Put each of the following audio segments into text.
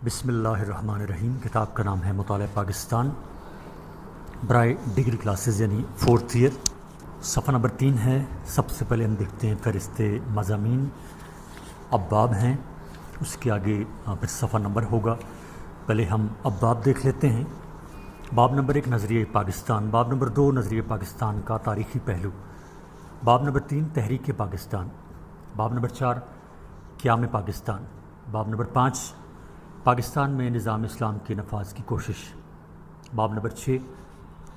بسم اللہ الرحمن الرحیم۔ کتاب کا نام ہے مطالعہ پاکستان برائے ڈگری کلاسز یعنی 4th ایئر۔ صفحہ نمبر 3 ہے۔ سب سے پہلے ہم دیکھتے ہیں فہرست مضامین، ابواب ہیں، اس کے آگے پھر صفحہ نمبر ہوگا۔ پہلے ہم ابواب دیکھ لیتے ہیں۔ باب نمبر 1 نظریہ پاکستان، باب نمبر 2 نظریہ پاکستان کا تاریخی پہلو، باب نمبر 3 تحریک پاکستان، باب نمبر 4 قیام پاکستان، باب نمبر 5 پاکستان میں نظام اسلام کے نفاذ کی کوشش، باب نمبر 6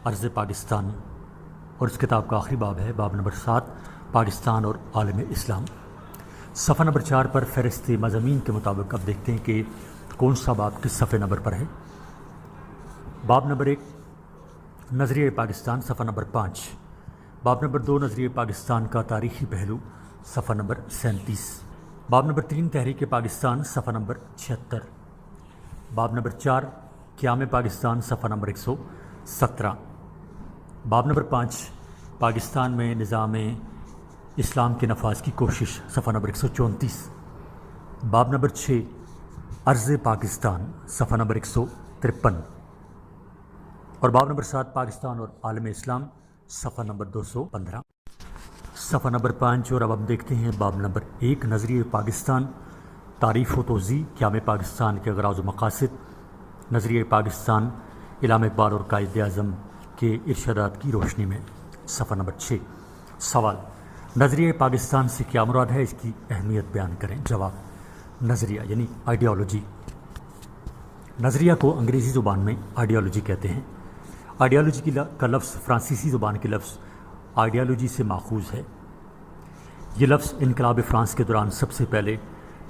عرض پاکستان، اور اس کتاب کا آخری باب ہے باب نمبر 7 پاکستان اور عالم اسلام۔ صفحہ نمبر 4 پر فہرست مضامین کے مطابق اب دیکھتے ہیں کہ کون سا باب کس صفحے نمبر پر ہے۔ باب نمبر 1 نظریہ پاکستان، صفحہ نمبر 5، باب نمبر 2 نظریہ پاکستان کا تاریخی پہلو، صفحہ نمبر 37، باب نمبر 3 تحریک پاکستان، صفحہ نمبر 76، باب نمبر 4 قیام پاکستان، صفحہ نمبر 117، باب نمبر 5 پاکستان میں نظام اسلام کے نفاذ کی کوشش، صفحہ نمبر 134، باب نمبر 6 عرض پاکستان، صفحہ نمبر 153، اور باب نمبر 7 پاکستان اور عالم اسلام، صفحہ نمبر 215۔ صفحہ نمبر 5 اور اب ہم دیکھتے ہیں باب نمبر 1 نظریہ پاکستان، تعریف و توضیح، قیام پاکستان کے اغراض و مقاصد، نظریہ پاکستان علامہ اقبال اور قائد اعظم کے ارشادات کی روشنی میں، صفحہ نمبر 6۔ سوال: نظریہ پاکستان سے کیا مراد ہے؟ اس کی اہمیت بیان کریں۔ جواب: نظریہ یعنی آئیڈیالوجی۔ نظریہ کو انگریزی زبان میں آئیڈیالوجی کہتے ہیں۔ آئیڈیالوجی کا لفظ فرانسیسی زبان کے لفظ آئیڈیالوجی سے ماخوذ ہے۔ یہ لفظ انقلاب فرانس کے دوران سب سے پہلے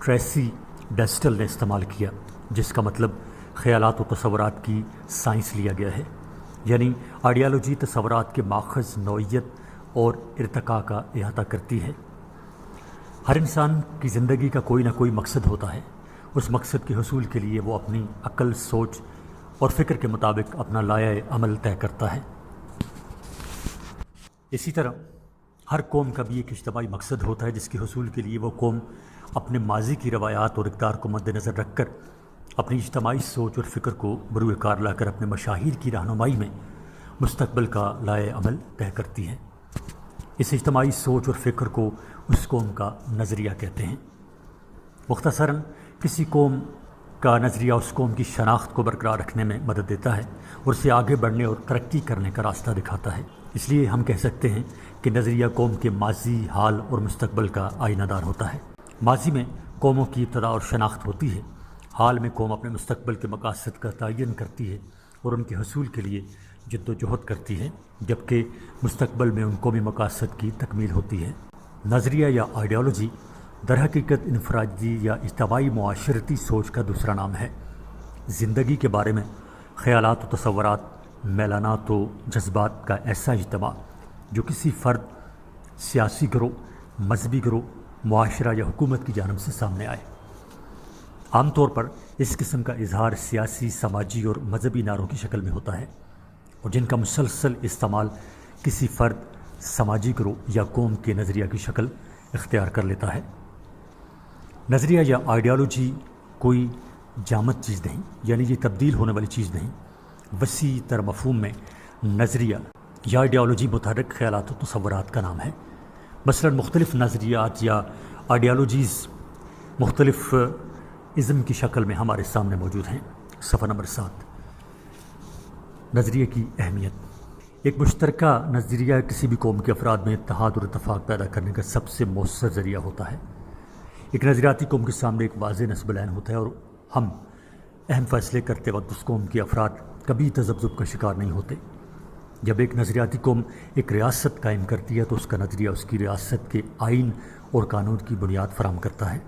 ٹریسی ڈیسٹل نے استعمال کیا، جس کا مطلب خیالات و تصورات کی سائنس لیا گیا ہے، یعنی آئیڈیالوجی تصورات کے ماخذ، نوعیت اور ارتقاء کا احاطہ کرتی ہے۔ ہر انسان کی زندگی کا کوئی نہ کوئی مقصد ہوتا ہے۔ اس مقصد کے حصول کے لیے وہ اپنی عقل، سوچ اور فکر کے مطابق اپنا لائحہ عمل طے کرتا ہے۔ اسی طرح ہر قوم کا بھی ایک اجتماعی مقصد ہوتا ہے، جس کے حصول کے لیے وہ قوم اپنے ماضی کی روایات اور اقدار کو مد نظر رکھ کر اپنی اجتماعی سوچ اور فکر کو بروئے کار لا کر اپنے مشاہیر کی رہنمائی میں مستقبل کا لائحہ عمل طے کرتی ہے۔ اس اجتماعی سوچ اور فکر کو اس قوم کا نظریہ کہتے ہیں۔ مختصراً کسی قوم کا نظریہ اس قوم کی شناخت کو برقرار رکھنے میں مدد دیتا ہے اور اسے آگے بڑھنے اور ترقی کرنے کا راستہ دکھاتا ہے۔ اس لیے ہم کہہ سکتے ہیں کہ نظریہ قوم کے ماضی، حال اور مستقبل کا آئینہ دار ہوتا ہے۔ ماضی میں قوموں کی ابتدا اور شناخت ہوتی ہے، حال میں قوم اپنے مستقبل کے مقاصد کا تعین کرتی ہے اور ان کے حصول کے لیے جد و جہد کرتی ہے، جبکہ مستقبل میں ان قومی مقاصد کی تکمیل ہوتی ہے۔ نظریہ یا آئیڈیالوجی در حقیقت انفرادی یا اجتماعی معاشرتی سوچ کا دوسرا نام ہے۔ زندگی کے بارے میں خیالات و تصورات، میلانات و جذبات کا ایسا اجتماع جو کسی فرد، سیاسی گروہ، مذہبی گروہ، معاشرہ یا حکومت کی جانب سے سامنے آئے۔ عام طور پر اس قسم کا اظہار سیاسی، سماجی اور مذہبی نعروں کی شکل میں ہوتا ہے، اور جن کا مسلسل استعمال کسی فرد، سماجی گروہ یا قوم کے نظریہ کی شکل اختیار کر لیتا ہے۔ نظریہ یا آئیڈیالوجی کوئی جامد چیز نہیں، یعنی یہ تبدیل ہونے والی چیز نہیں۔ وسیع تر مفہوم میں نظریہ یا آئیڈیالوجی متحرک خیالات و تصورات کا نام ہے۔ مثلا مختلف نظریات یا آئیڈیالوجیز مختلف ازم کی شکل میں ہمارے سامنے موجود ہیں۔ صفحہ نمبر 7 نظریے کی اہمیت۔ ایک مشترکہ نظریہ کسی بھی قوم کے افراد میں اتحاد اور اتفاق پیدا کرنے کا سب سے مؤثر ذریعہ ہوتا ہے۔ ایک نظریاتی قوم کے سامنے ایک واضح نصب العین ہوتا ہے اور ہم اہم فیصلے کرتے وقت اس قوم کے افراد کبھی تذبذب کا شکار نہیں ہوتے۔ جب ایک نظریاتی قوم ایک ریاست قائم کرتی ہے تو اس کا نظریہ اس کی ریاست کے آئین اور قانون کی بنیاد فراہم کرتا ہے،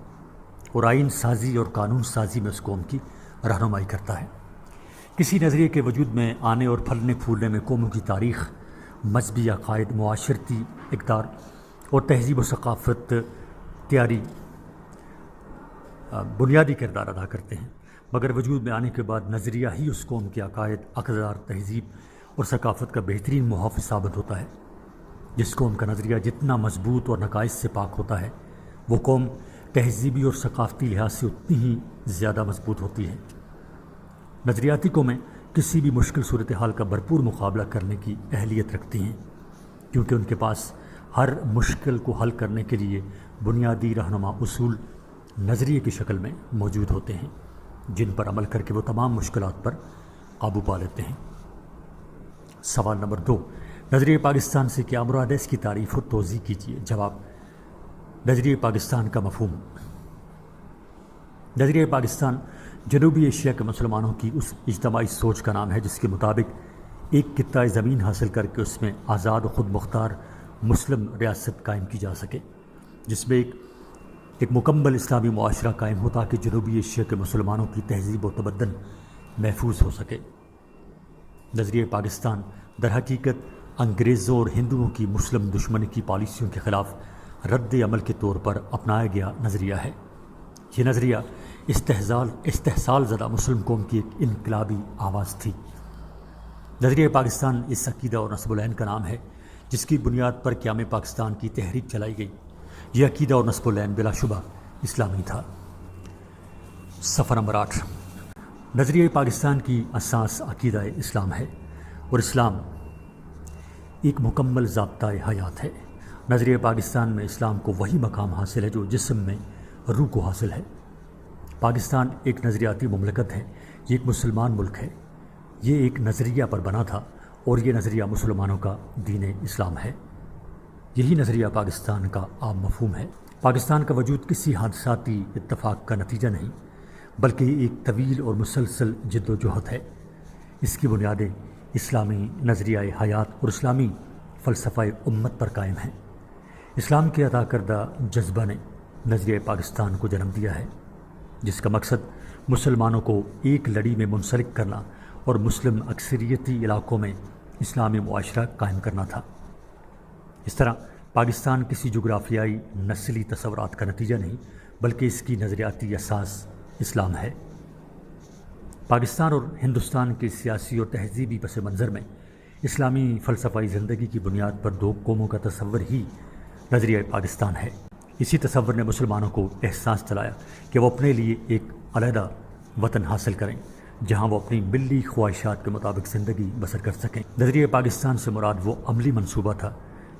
اور آئین سازی اور قانون سازی میں اس قوم کی رہنمائی کرتا ہے۔ کسی نظریے کے وجود میں آنے اور پھلنے پھولنے میں قوموں کی تاریخ، مذہبی عقائد، معاشرتی اقدار اور تہذیب و ثقافت تیاری بنیادی کردار ادا کرتے ہیں، مگر وجود میں آنے کے بعد نظریہ ہی اس قوم کے عقائد، اقدار، تہذیب اور ثقافت کا بہترین محافظ ثابت ہوتا ہے۔ جس قوم کا نظریہ جتنا مضبوط اور نقائص سے پاک ہوتا ہے، وہ قوم تہذیبی اور ثقافتی لحاظ سے اتنی ہی زیادہ مضبوط ہوتی ہے۔ نظریاتی قومیں کسی بھی مشکل صورتحال کا بھرپور مقابلہ کرنے کی اہلیت رکھتی ہیں، کیونکہ ان کے پاس ہر مشکل کو حل کرنے کے لیے بنیادی رہنما اصول نظریے کی شکل میں موجود ہوتے ہیں، جن پر عمل کر کے وہ تمام مشکلات پر قابو پا لیتے ہیں۔ سوال نمبر 2، نظریہ پاکستان سے کیا مراد ہے؟ اس کی تعریف اور توضیح کیجیے۔ جواب، نظریہ پاکستان کا مفہوم: نظریہ پاکستان جنوبی ایشیا کے مسلمانوں کی اس اجتماعی سوچ کا نام ہے جس کے مطابق ایک خطۂ زمین حاصل کر کے اس میں آزاد و خود مختار مسلم ریاست قائم کی جا سکے، جس میں ایک مکمل اسلامی معاشرہ قائم ہو تاکہ جنوبی ایشیا کے مسلمانوں کی تہذیب و تمدن محفوظ ہو سکے۔ نظریہ پاکستان در حقیقت انگریزوں اور ہندوؤں کی مسلم دشمنی کی پالیسیوں کے خلاف رد عمل کے طور پر اپنایا گیا نظریہ ہے۔ یہ نظریہ استحصال زدہ مسلم قوم کی ایک انقلابی آواز تھی۔ نظریہ پاکستان اس عقیدہ اور نصب العین کا نام ہے جس کی بنیاد پر قیام پاکستان کی تحریک چلائی گئی۔ یہ عقیدہ اور نصب العین بلا شبہ اسلامی تھا۔ صفحہ نمبر 8، نظریہ پاکستان کی اساس عقیدہ اسلام ہے اور اسلام ایک مکمل ضابطۂ حیات ہے۔ نظریہ پاکستان میں اسلام کو وہی مقام حاصل ہے جو جسم میں روح کو حاصل ہے۔ پاکستان ایک نظریاتی مملکت ہے، یہ ایک مسلمان ملک ہے۔ یہ ایک نظریہ پر بنا تھا اور یہ نظریہ مسلمانوں کا دین اسلام ہے۔ یہی نظریہ پاکستان کا عام مفہوم ہے۔ پاکستان کا وجود کسی حادثاتی اتفاق کا نتیجہ نہیں، بلکہ یہ ایک طویل اور مسلسل جد و جہد ہے۔ اس کی بنیادیں اسلامی نظریہ حیات اور اسلامی فلسفہ امت پر قائم ہیں۔ اسلام کے عطا کردہ جذبہ نے نظریہ پاکستان کو جنم دیا ہے، جس کا مقصد مسلمانوں کو ایک لڑی میں منسلک کرنا اور مسلم اکثریتی علاقوں میں اسلامی معاشرہ قائم کرنا تھا۔ اس طرح پاکستان کسی جغرافیائی نسلی تصورات کا نتیجہ نہیں، بلکہ اس کی نظریاتی اساس اسلام ہے۔ پاکستان اور ہندوستان کے سیاسی اور تہذیبی پس منظر میں اسلامی فلسفائی زندگی کی بنیاد پر دو قوموں کا تصور ہی نظریہ پاکستان ہے۔ اسی تصور نے مسلمانوں کو احساس دلایا کہ وہ اپنے لیے ایک علیحدہ وطن حاصل کریں جہاں وہ اپنی ملی خواہشات کے مطابق زندگی بسر کر سکیں۔ نظریہ پاکستان سے مراد وہ عملی منصوبہ تھا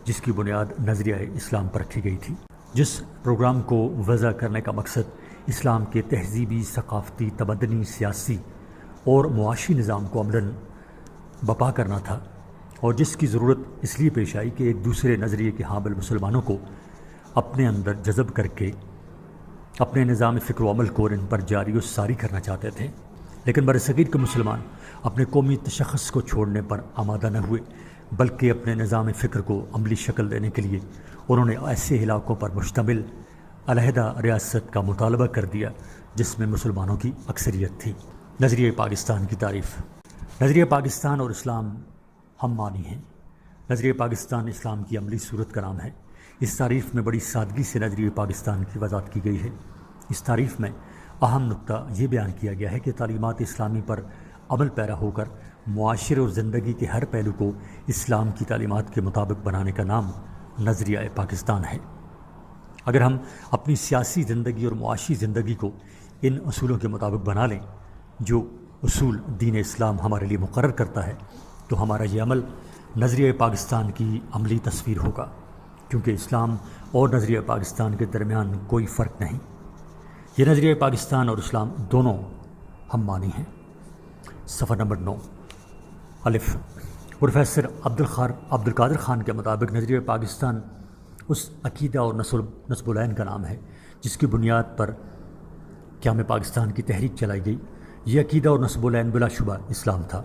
جس کی بنیاد نظریہ اسلام پر رکھی گئی تھی، جس پروگرام کو وضع کرنے کا مقصد اسلام کے تہذیبی، ثقافتی، تمدنی، سیاسی اور معاشی نظام کو عملاً بپا کرنا تھا، اور جس کی ضرورت اس لیے پیش آئی کہ ایک دوسرے نظریے کے حامل مسلمانوں کو اپنے اندر جذب کر کے اپنے نظام فکر و عمل کو ان پر جاری و ساری کرنا چاہتے تھے، لیکن برصغیر کے مسلمان اپنے قومی تشخص کو چھوڑنے پر آمادہ نہ ہوئے، بلکہ اپنے نظام فکر کو عملی شکل دینے کے لیے انہوں نے ایسے علاقوں پر مشتمل علیحدہ ریاست کا مطالبہ کر دیا جس میں مسلمانوں کی اکثریت تھی۔ نظریہ پاکستان کی تعریف: نظریہ پاکستان اور اسلام ہم معنی ہیں۔ نظریہ پاکستان اسلام کی عملی صورت کا نام ہے۔ اس تعریف میں بڑی سادگی سے نظریہ پاکستان کی وضاحت کی گئی ہے۔ اس تعریف میں اہم نقطہ یہ بیان کیا گیا ہے کہ تعلیمات اسلامی پر عمل پیرا ہو کر معاشرے اور زندگی کے ہر پہلو کو اسلام کی تعلیمات کے مطابق بنانے کا نام نظریہ پاکستان ہے۔ اگر ہم اپنی سیاسی زندگی اور معاشی زندگی کو ان اصولوں کے مطابق بنا لیں جو اصول دین اسلام ہمارے لیے مقرر کرتا ہے، تو ہمارا یہ عمل نظریہ پاکستان کی عملی تصویر ہوگا، کیونکہ اسلام اور نظریہ پاکستان کے درمیان کوئی فرق نہیں۔ یہ نظریہ پاکستان اور اسلام دونوں ہم معنی ہیں۔ صفحہ نمبر 9 الف، پروفیسر عبد القادر خان کے مطابق نظریہ پاکستان اس عقیدہ اور نصب العین کا نام ہے جس کی بنیاد پر قیام پاکستان کی تحریک چلائی گئی۔ یہ عقیدہ اور نصب العین بلا شبہ اسلام تھا۔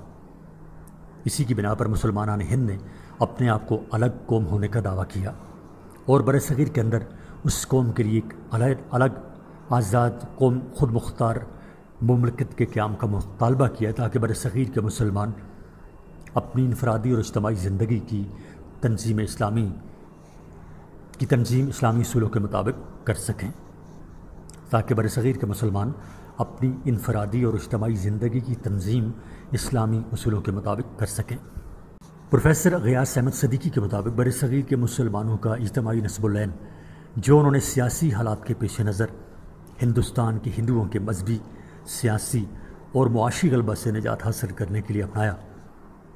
اسی کی بنا پر مسلمانان ہند نے اپنے آپ کو الگ قوم ہونے کا دعویٰ کیا اور برصغیر کے اندر اس قوم کے لیے ایک الگ آزاد قوم خود مختار مملکت کے قیام کا مطالبہ کیا تاکہ برصغیر کے مسلمان اپنی انفرادی اور اجتماعی زندگی کی تنظیم اسلامی اصولوں کے مطابق کر سکیں، تاکہ برصغیر کے مسلمان اپنی انفرادی اور اجتماعی زندگی کی تنظیم اسلامی اصولوں کے مطابق کر سکیں۔ پروفیسر غیاث احمد صدیقی کے مطابق برصغیر کے مسلمانوں کا اجتماعی نصب العین جو انہوں نے سیاسی حالات کے پیش نظر ہندوستان کے ہندوؤں کے مذہبی، سیاسی اور معاشی غلبہ سے نجات حاصل کرنے کے لیے اپنایا،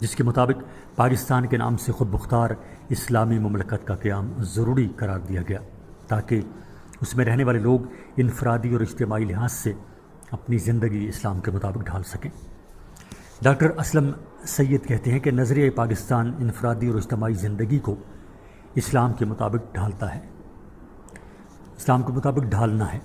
جس کے مطابق پاکستان کے نام سے خود مختار اسلامی مملکت کا قیام ضروری قرار دیا گیا تاکہ اس میں رہنے والے لوگ انفرادی اور اجتماعی لحاظ سے اپنی زندگی اسلام کے مطابق ڈھال سکیں۔ ڈاکٹر اسلم سید کہتے ہیں کہ نظریہ پاکستان انفرادی اور اجتماعی زندگی کو اسلام کے مطابق ڈھالتا ہے، اسلام کے مطابق ڈھالنا ہے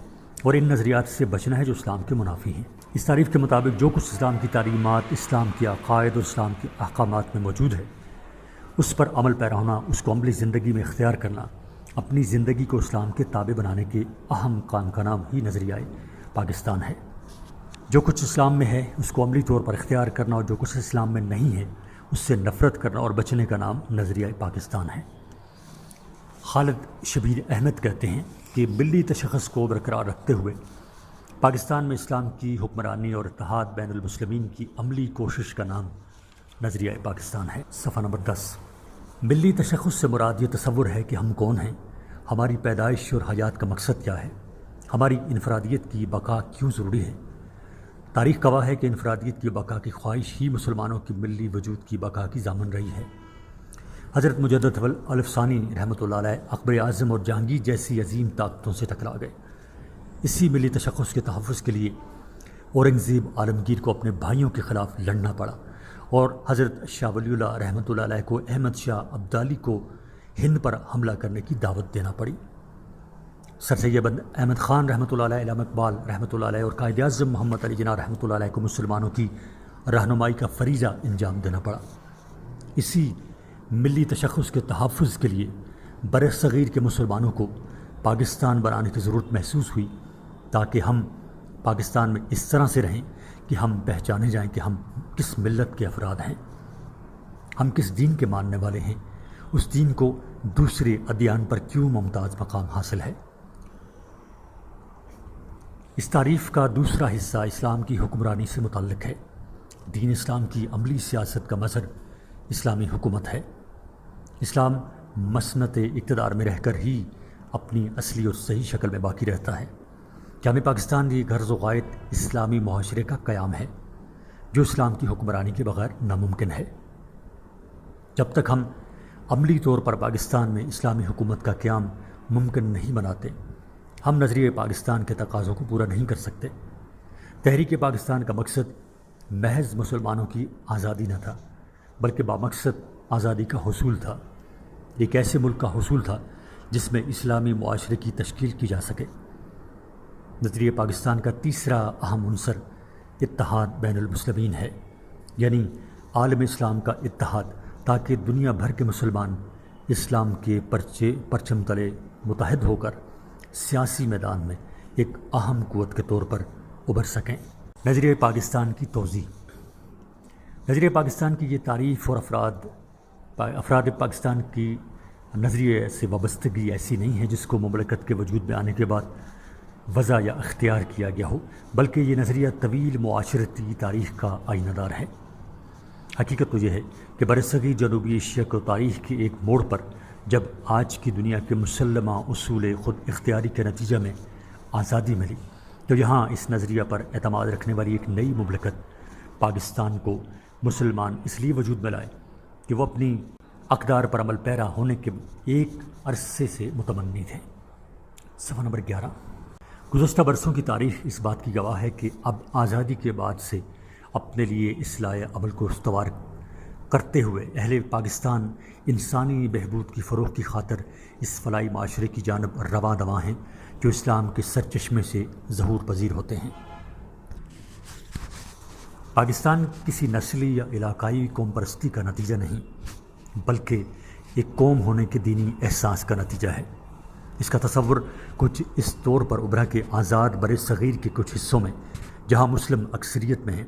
اور ان نظریات سے بچنا ہے جو اسلام کے منافی ہیں۔ اس تعریف کے مطابق جو کچھ اسلام کی تعلیمات، اسلام کے عقائد اور اسلام کے احکامات میں موجود ہے، اس پر عمل پیرا ہونا، اس کو عملی زندگی میں اختیار کرنا، اپنی زندگی کو اسلام کے تابع بنانے کے اہم کام کا نام ہی نظریہ پاکستان ہے۔ جو کچھ اسلام میں ہے اس کو عملی طور پر اختیار کرنا اور جو کچھ اسلام میں نہیں ہے اس سے نفرت کرنا اور بچنے کا نام نظریہ پاکستان ہے۔ خالد شبیر احمد کہتے ہیں کہ ملی تشخص کو برقرار رکھتے ہوئے پاکستان میں اسلام کی حکمرانی اور اتحاد بین المسلمین کی عملی کوشش کا نام نظریہ پاکستان ہے۔ صفحہ نمبر 10۔ ملی تشخص سے مراد یہ تصور ہے کہ ہم کون ہیں، ہماری پیدائش اور حیات کا مقصد کیا ہے، ہماری انفرادیت کی بقا کیوں ضروری ہے۔ تاریخ گواہ ہے کہ انفرادیت کی بقا کی خواہش ہی مسلمانوں کی ملی وجود کی بقا کی ضامن رہی ہے۔ حضرت مجدد الف ثانی رحمۃ اللہ علیہ اکبر اعظم اور جہانگیر جیسی عظیم طاقتوں سے ٹکرا گئے۔ اسی ملی تشخص کے تحفظ کے لیے اورنگزیب عالمگیر کو اپنے بھائیوں کے خلاف لڑنا پڑا اور حضرت شاہ ولی اللہ رحمۃ اللہ علیہ کو احمد شاہ ابدالی کو ہند پر حملہ کرنے کی دعوت دینا پڑی۔ سر سید احمد خان رحمۃ اللہ علیہ، علامہ اقبال رحمۃ اللہ علیہ اور قائد اعظم محمد علی جناح رحمۃ اللہ علیہ کو مسلمانوں کی رہنمائی کا فریضہ انجام دینا پڑا۔ اسی ملی تشخص کے تحفظ کے لیے بر صغیر کے مسلمانوں کو پاکستان بنانے کی ضرورت محسوس ہوئی تاکہ ہم پاکستان میں اس طرح سے رہیں کہ ہم پہچانے جائیں کہ ہم کس ملت کے افراد ہیں، ہم کس دین کے ماننے والے ہیں، اس دین کو دوسرے ادیان پر کیوں ممتاز مقام حاصل ہے۔ اس تعریف کا دوسرا حصہ اسلام کی حکمرانی سے متعلق ہے۔ دین اسلام کی عملی سیاست کا مظہر اسلامی حکومت ہے۔ اسلام مسنت اقتدار میں رہ کر ہی اپنی اصلی اور صحیح شکل میں باقی رہتا ہے۔ جامع پاکستان یہ غرض و غایت اسلامی معاشرے کا قیام ہے جو اسلام کی حکمرانی کے بغیر ناممکن ہے۔ جب تک ہم عملی طور پر پاکستان میں اسلامی حکومت کا قیام ممکن نہیں بناتے، ہم نظریہ پاکستان کے تقاضوں کو پورا نہیں کر سکتے۔ تحریک پاکستان کا مقصد محض مسلمانوں کی آزادی نہ تھا بلکہ بامقصد آزادی کا حصول تھا۔ ایک ایسے ملک کا حصول تھا جس میں اسلامی معاشرے کی تشکیل کی جا سکے۔ نظریہ پاکستان کا تیسرا اہم عنصر اتحاد بین المسلمین ہے، یعنی عالم اسلام کا اتحاد، تاکہ دنیا بھر کے مسلمان اسلام کے پرچم تلے متحد ہو کر سیاسی میدان میں ایک اہم قوت کے طور پر ابھر سکیں۔ نظریہ پاکستان کی توضیح۔ نظریہ پاکستان کی یہ تعریف اور افراد پاکستان کی نظریے سے وابستگی ایسی نہیں ہے جس کو مملکت کے وجود میں آنے کے بعد وضع یا اختیار کیا گیا ہو، بلکہ یہ نظریہ طویل معاشرتی تاریخ کا آئینہ دار ہے۔ حقیقت تو یہ ہے کہ برصغیر جنوبی ایشیا کو تاریخ کے ایک موڑ پر جب آج کی دنیا کے مسلمہ اصول خود اختیاری کے نتیجہ میں آزادی ملی تو یہاں اس نظریہ پر اعتماد رکھنے والی ایک نئی مملکت پاکستان کو مسلمان اس لیے وجود میں لائے کہ وہ اپنی اقدار پر عمل پیرا ہونے کے ایک عرصے سے متمنی تھے۔ صفحہ نمبر 11۔ گزشتہ برسوں کی تاریخ اس بات کی گواہ ہے کہ اب آزادی کے بعد سے اپنے لیے اصلاح عمل کو استوار کرتے ہوئے اہل پاکستان انسانی بہبود کی فروغ کی خاطر اس فلاحی معاشرے کی جانب رواں دواں ہیں جو اسلام کے سرچشمے سے ظہور پذیر ہوتے ہیں۔ پاکستان کسی نسلی یا علاقائی قوم پرستی کا نتیجہ نہیں بلکہ ایک قوم ہونے کے دینی احساس کا نتیجہ ہے۔ اس کا تصور کچھ اس طور پر ابھرا کہ آزاد بر صغیر کے کچھ حصوں میں جہاں مسلم اکثریت میں ہیں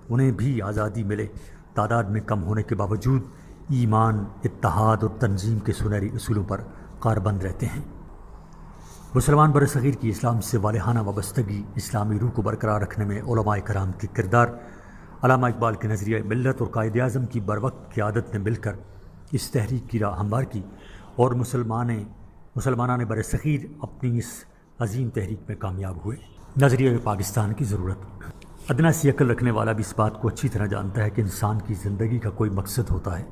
انہیں بھی آزادی ملے، تعداد میں کم ہونے کے باوجود ایمان، اتحاد اور تنظیم کے سنہری اصولوں پر کاربند رہتے ہیں۔ مسلمان بر صغیر کی اسلام سے والہانہ وابستگی اسلامی روح کو برقرار رکھنے میں علماء کرام کے کردار، علامہ اقبال کے نظریہ ملت اور قائد اعظم کی بروقت قیادت نے مل کر اس تحریک کی راہ ہموار کی اور مسلمانان بر صغیر اپنی اس عظیم تحریک میں کامیاب ہوئے۔ نظریہ پاکستان کی ضرورت۔ ادنا سی عقل رکھنے والا بھی اس بات کو اچھی طرح جانتا ہے کہ انسان کی زندگی کا کوئی مقصد ہوتا ہے۔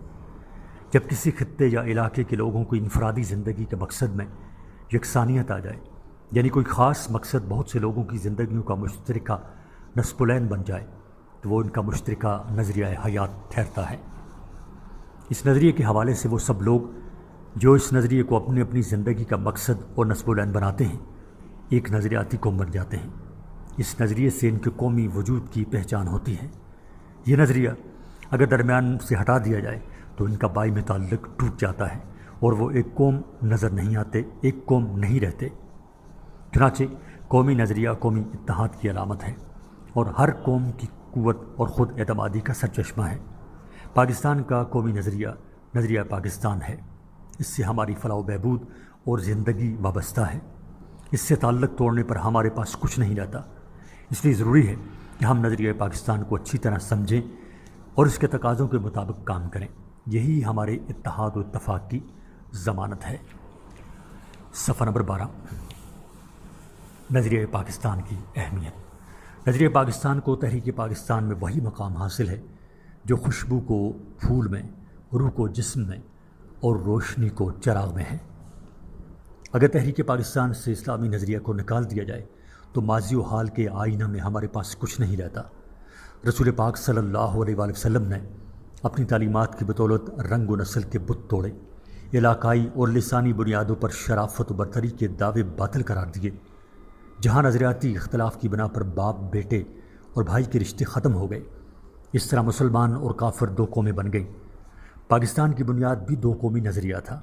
جب کسی خطے یا علاقے کے لوگوں کو انفرادی زندگی کے مقصد میں یکسانیت آ جائے، یعنی کوئی خاص مقصد بہت سے لوگوں کی زندگیوں کا مشترکہ نصب العین بن جائے، تو وہ ان کا مشترکہ نظریہ حیات ٹھہرتا ہے۔ اس نظریے کے حوالے سے وہ سب لوگ جو اس نظریے کو اپنی اپنی زندگی کا مقصد اور نصب العین بناتے ہیں، ایک نظریاتی قوم بن جاتے ہیں۔ اس نظریے سے ان کے قومی وجود کی پہچان ہوتی ہے۔ یہ نظریہ اگر درمیان سے ہٹا دیا جائے تو ان کا بائی تعلق ٹوٹ جاتا ہے اور وہ ایک قوم نظر نہیں آتے، ایک قوم نہیں رہتے۔ چنانچہ قومی نظریہ قومی اتحاد کی علامت ہے اور ہر قوم کی قوت اور خود اعتمادی کا سرچشمہ ہے۔ پاکستان کا قومی نظریہ پاکستان ہے۔ اس سے ہماری فلاح و بہبود اور زندگی وابستہ ہے۔ اس سے تعلق توڑنے پر ہمارے پاس کچھ نہیں رہتا۔ اس لیے ضروری ہے کہ ہم نظریہ پاکستان کو اچھی طرح سمجھیں اور اس کے تقاضوں کے مطابق کام کریں۔ یہی ہمارے اتحاد و اتفاق کی ضمانت ہے۔ صفحہ نمبر 12، نظریہ پاکستان کی اہمیت۔ نظریہ پاکستان کو تحریک پاکستان میں وہی مقام حاصل ہے جو خوشبو کو پھول میں، روح کو جسم میں اور روشنی کو چراغ میں ہے۔ اگر تحریک پاکستان سے اسلامی نظریہ کو نکال دیا جائے تو ماضی و حال کے آئینہ میں ہمارے پاس کچھ نہیں رہتا۔ رسول پاک صلی اللہ علیہ وآلہ وسلم نے اپنی تعلیمات کی بدولت رنگ و نسل کے بت توڑے، علاقائی اور لسانی بنیادوں پر شرافت و برتری کے دعوے باطل قرار دیے۔ جہاں نظریاتی اختلاف کی بنا پر باپ بیٹے اور بھائی کے رشتے ختم ہو گئے، اس طرح مسلمان اور کافر دو قومیں بن گئیں۔ پاکستان کی بنیاد بھی دو قومی نظریہ تھا۔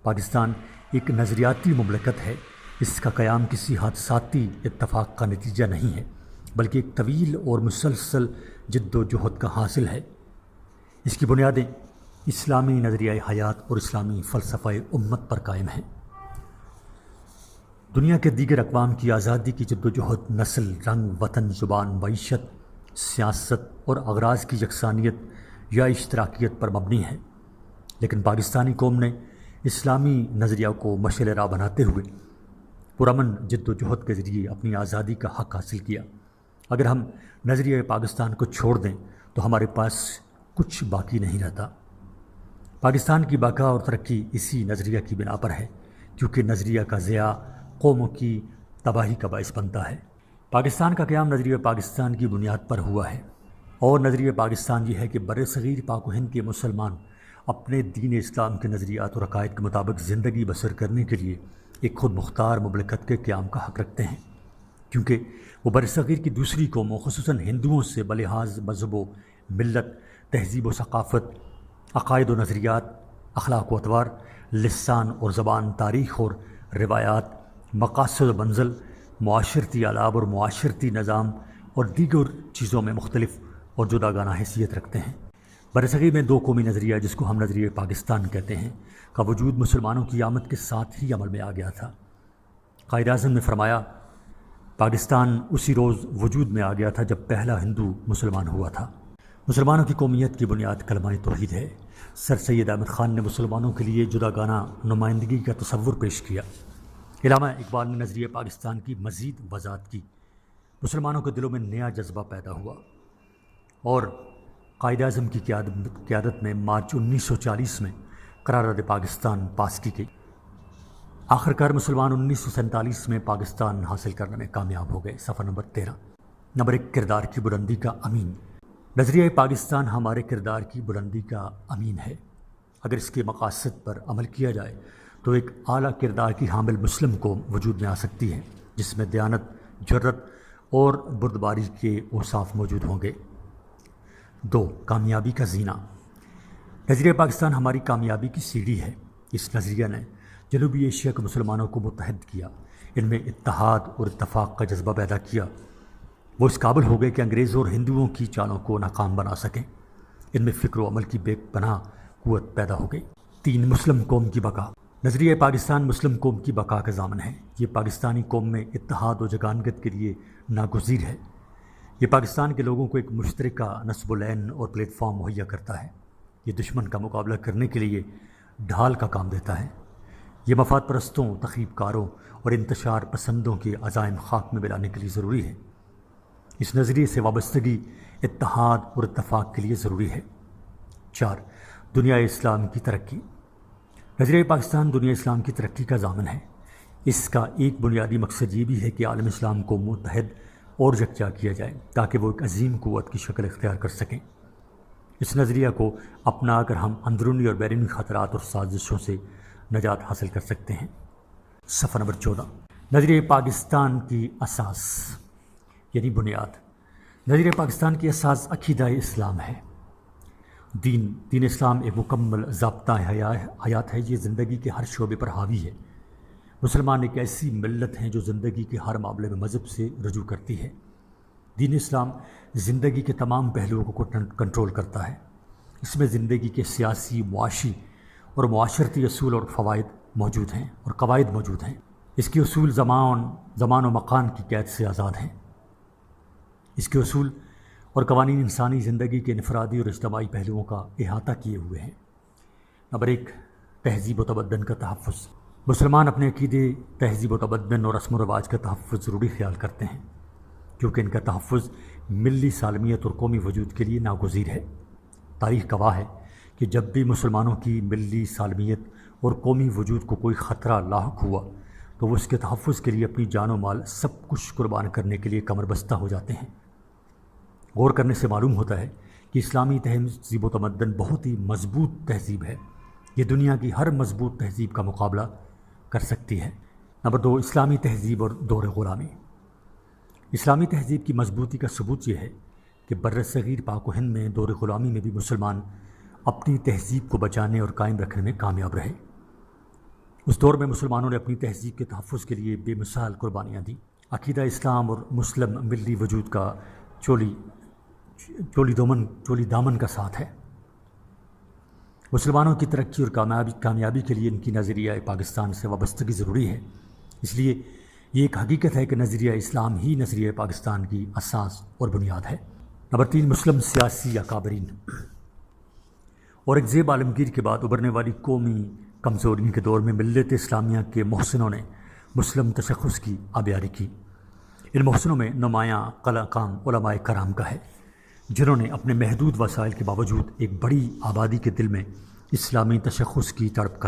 پاکستان ایک نظریاتی مملکت ہے۔ اس کا قیام کسی حادثاتی اتفاق کا نتیجہ نہیں ہے، بلکہ ایک طویل اور مسلسل جد و جہد کا حاصل ہے۔ اس کی بنیادیں اسلامی نظریہ حیات اور اسلامی فلسفہ امت پر قائم ہیں۔ دنیا کے دیگر اقوام کی آزادی کی جد و جہد نسل، رنگ، وطن، زبان، معیشت، سیاست اور اغراض کی یکسانیت یا اشتراکیت پر مبنی ہے، لیکن پاکستانی قوم نے اسلامی نظریہ کو مشعل راہ بناتے ہوئے پرامن جد و جہد کے ذریعے اپنی آزادی کا حق حاصل کیا۔ اگر ہم نظریہ پاکستان کو چھوڑ دیں تو ہمارے پاس کچھ باقی نہیں رہتا۔ پاکستان کی بقا اور ترقی اسی نظریہ کی بنا پر ہے، کیونکہ نظریہ کا ضیاع قوموں کی تباہی کا باعث بنتا ہے۔ پاکستان کا قیام نظریہ پاکستان کی بنیاد پر ہوا ہے، اور نظریہ پاکستان یہ ہے کہ برصغیر پاک و ہند کے مسلمان اپنے دین اسلام کے نظریات اور عقائد کے مطابق زندگی بسر کرنے کے لیے ایک خود مختار مملکت کے قیام کا حق رکھتے ہیں، کیونکہ وہ برصغیر کی دوسری قوموں خصوصاً ہندوؤں سے بلحاظ مذہب و ملت، تہذیب و ثقافت، عقائد و نظریات، اخلاق و اطوار، لسان اور زبان، تاریخ اور روایات، مقاصد و منزل، معاشرتی آداب اور معاشرتی نظام اور دیگر چیزوں میں مختلف اور جداگانہ حیثیت رکھتے ہیں۔ برصغیر میں دو قومی نظریہ، جس کو ہم نظریہ پاکستان کہتے ہیں، کا وجود مسلمانوں کی آمد کے ساتھ ہی عمل میں آ گیا تھا۔ قائد اعظم نے فرمایا، پاکستان اسی روز وجود میں آ گیا تھا جب پہلا ہندو مسلمان ہوا تھا۔ مسلمانوں کی قومیت کی بنیاد کلمہ توحید ہے۔ سر سید احمد خان نے مسلمانوں کے لیے جداگانہ نمائندگی کا تصور پیش کیا۔ علامہ اقبال نے نظریہ پاکستان کی مزید وضاحت کی۔ مسلمانوں کے دلوں میں نیا جذبہ پیدا ہوا اور قائد اعظم کی قیادت میں مارچ 1940 میں قرارداد پاکستان پاس کی گئی۔ آخر کار مسلمان 1947 میں پاکستان حاصل کرنے میں کامیاب ہو گئے۔ صفحہ نمبر 13، نمبر 1، کردار کی بلندی کا امین۔ نظریہ پاکستان ہمارے کردار کی بلندی کا امین ہے۔ اگر اس کے مقاصد پر عمل کیا جائے تو ایک اعلیٰ کردار کی حامل مسلم قوم وجود میں آ سکتی ہے، جس میں دیانت، جرت اور بردباری کے اوصاف موجود ہوں گے۔ 2، کامیابی کا زینہ۔ نظریہ پاکستان ہماری کامیابی کی سیڑھی ہے۔ اس نظریہ نے جنوبی ایشیا کے مسلمانوں کو متحد کیا، ان میں اتحاد اور اتفاق کا جذبہ پیدا کیا۔ وہ اس قابل ہو گئے کہ انگریزوں اور ہندوؤں کی چالوں کو ناکام بنا سکیں۔ ان میں فکر و عمل کی بے پناہ قوت پیدا ہو گئی۔ 3، مسلم قوم کی بقا۔ نظریہ پاکستان مسلم قوم کی بقا کا ضامن ہے۔ یہ پاکستانی قوم میں اتحاد و جگانگت کے لیے ناگزیر ہے۔ یہ پاکستان کے لوگوں کو ایک مشترکہ نصب العین اور پلیٹ فارم مہیا کرتا ہے۔ یہ دشمن کا مقابلہ کرنے کے لیے ڈھال کا کام دیتا ہے۔ یہ مفاد پرستوں، تخریب کاروں اور انتشار پسندوں کے عزائم خاک میں ملانے کے لیے ضروری ہے۔ اس نظریے سے وابستگی اتحاد اور اتفاق کے لیے ضروری ہے۔ 4. دنیا اسلام کی ترقی۔ نظریہ پاکستان دنیا اسلام کی ترقی کا ضامن ہے۔ اس کا ایک بنیادی مقصد یہ بھی ہے کہ عالم اسلام کو متحد اور یکجا کیا جائے تاکہ وہ ایک عظیم قوت کی شکل اختیار کر سکیں۔ اس نظریہ کو اپنا کر ہم اندرونی اور بیرونی خطرات اور سازشوں سے نجات حاصل کر سکتے ہیں۔ صفحہ نمبر 14۔ نظریہ پاکستان کی اساس یعنی بنیاد۔ نظریہ پاکستان کی اساس عقیدہ اسلام ہے۔ دین اسلام ایک مکمل ضابطہ حیات ہے۔ یہ زندگی کے ہر شعبے پر حاوی ہے۔ مسلمان ایک ایسی ملت ہیں جو زندگی کے ہر معاملے میں مذہب سے رجوع کرتی ہے۔ دین اسلام زندگی کے تمام پہلوؤں کو کنٹرول کرتا ہے۔ اس میں زندگی کے سیاسی، معاشی اور معاشرتی اصول اور قواعد موجود ہیں۔ اس کے اصول زمان و مکان کی قید سے آزاد ہیں۔ اس کے اصول اور قوانین انسانی زندگی کے انفرادی اور اجتماعی پہلوؤں کا احاطہ کیے ہوئے ہیں۔ نمبر 1، تہذیب و تمدن کا تحفظ۔ مسلمان اپنے عقیدے، تہذیب و تمدن اور رسم و رواج کا تحفظ ضروری خیال کرتے ہیں کیونکہ ان کا تحفظ ملی سالمیت اور قومی وجود کے لیے ناگزیر ہے۔ تاریخ گواہ ہے کہ جب بھی مسلمانوں کی ملی سالمیت اور قومی وجود کو کوئی خطرہ لاحق ہوا تو وہ اس کے تحفظ کے لیے اپنی جان و مال سب کچھ قربان کرنے کے لیے کمر بستہ ہو جاتے ہیں۔ غور کرنے سے معلوم ہوتا ہے کہ اسلامی تہذیب و تمدن بہت ہی مضبوط تہذیب ہے۔ یہ دنیا کی ہر مضبوط تہذیب کا مقابلہ کر سکتی ہے۔ نمبر 2، اسلامی تہذیب اور دور غلامی۔ اسلامی تہذیب کی مضبوطی کا ثبوت یہ ہے کہ برصغیر پاک و ہند میں دور غلامی میں بھی مسلمان اپنی تہذیب کو بچانے اور قائم رکھنے میں کامیاب رہے۔ اس دور میں مسلمانوں نے اپنی تہذیب کے تحفظ کے لیے بے مثال قربانیاں دیں۔ عقیدہ اسلام اور مسلم ملی وجود کا چولی دامن کا ساتھ ہے۔ مسلمانوں کی ترقی اور کامیابی کے لیے ان کی نظریہ پاکستان سے وابستگی ضروری ہے۔ اس لیے یہ ایک حقیقت ہے کہ نظریہ اسلام ہی نظریہ پاکستان کی اساس اور بنیاد ہے۔ نمبر 3، مسلم سیاسی اکابرین اور ایک زیب عالمگیر کے بعد ابھرنے والی قومی کمزوریوں کے دور میں ملت اسلامیہ کے محسنوں نے مسلم تشخص کی آبیاری کی۔ ان محسنوں میں نمایاں قلقام علماء کرام کا ہے جنہوں نے اپنے محدود وسائل کے باوجود ایک بڑی آبادی کے دل میں اسلامی تشخص کی تڑپ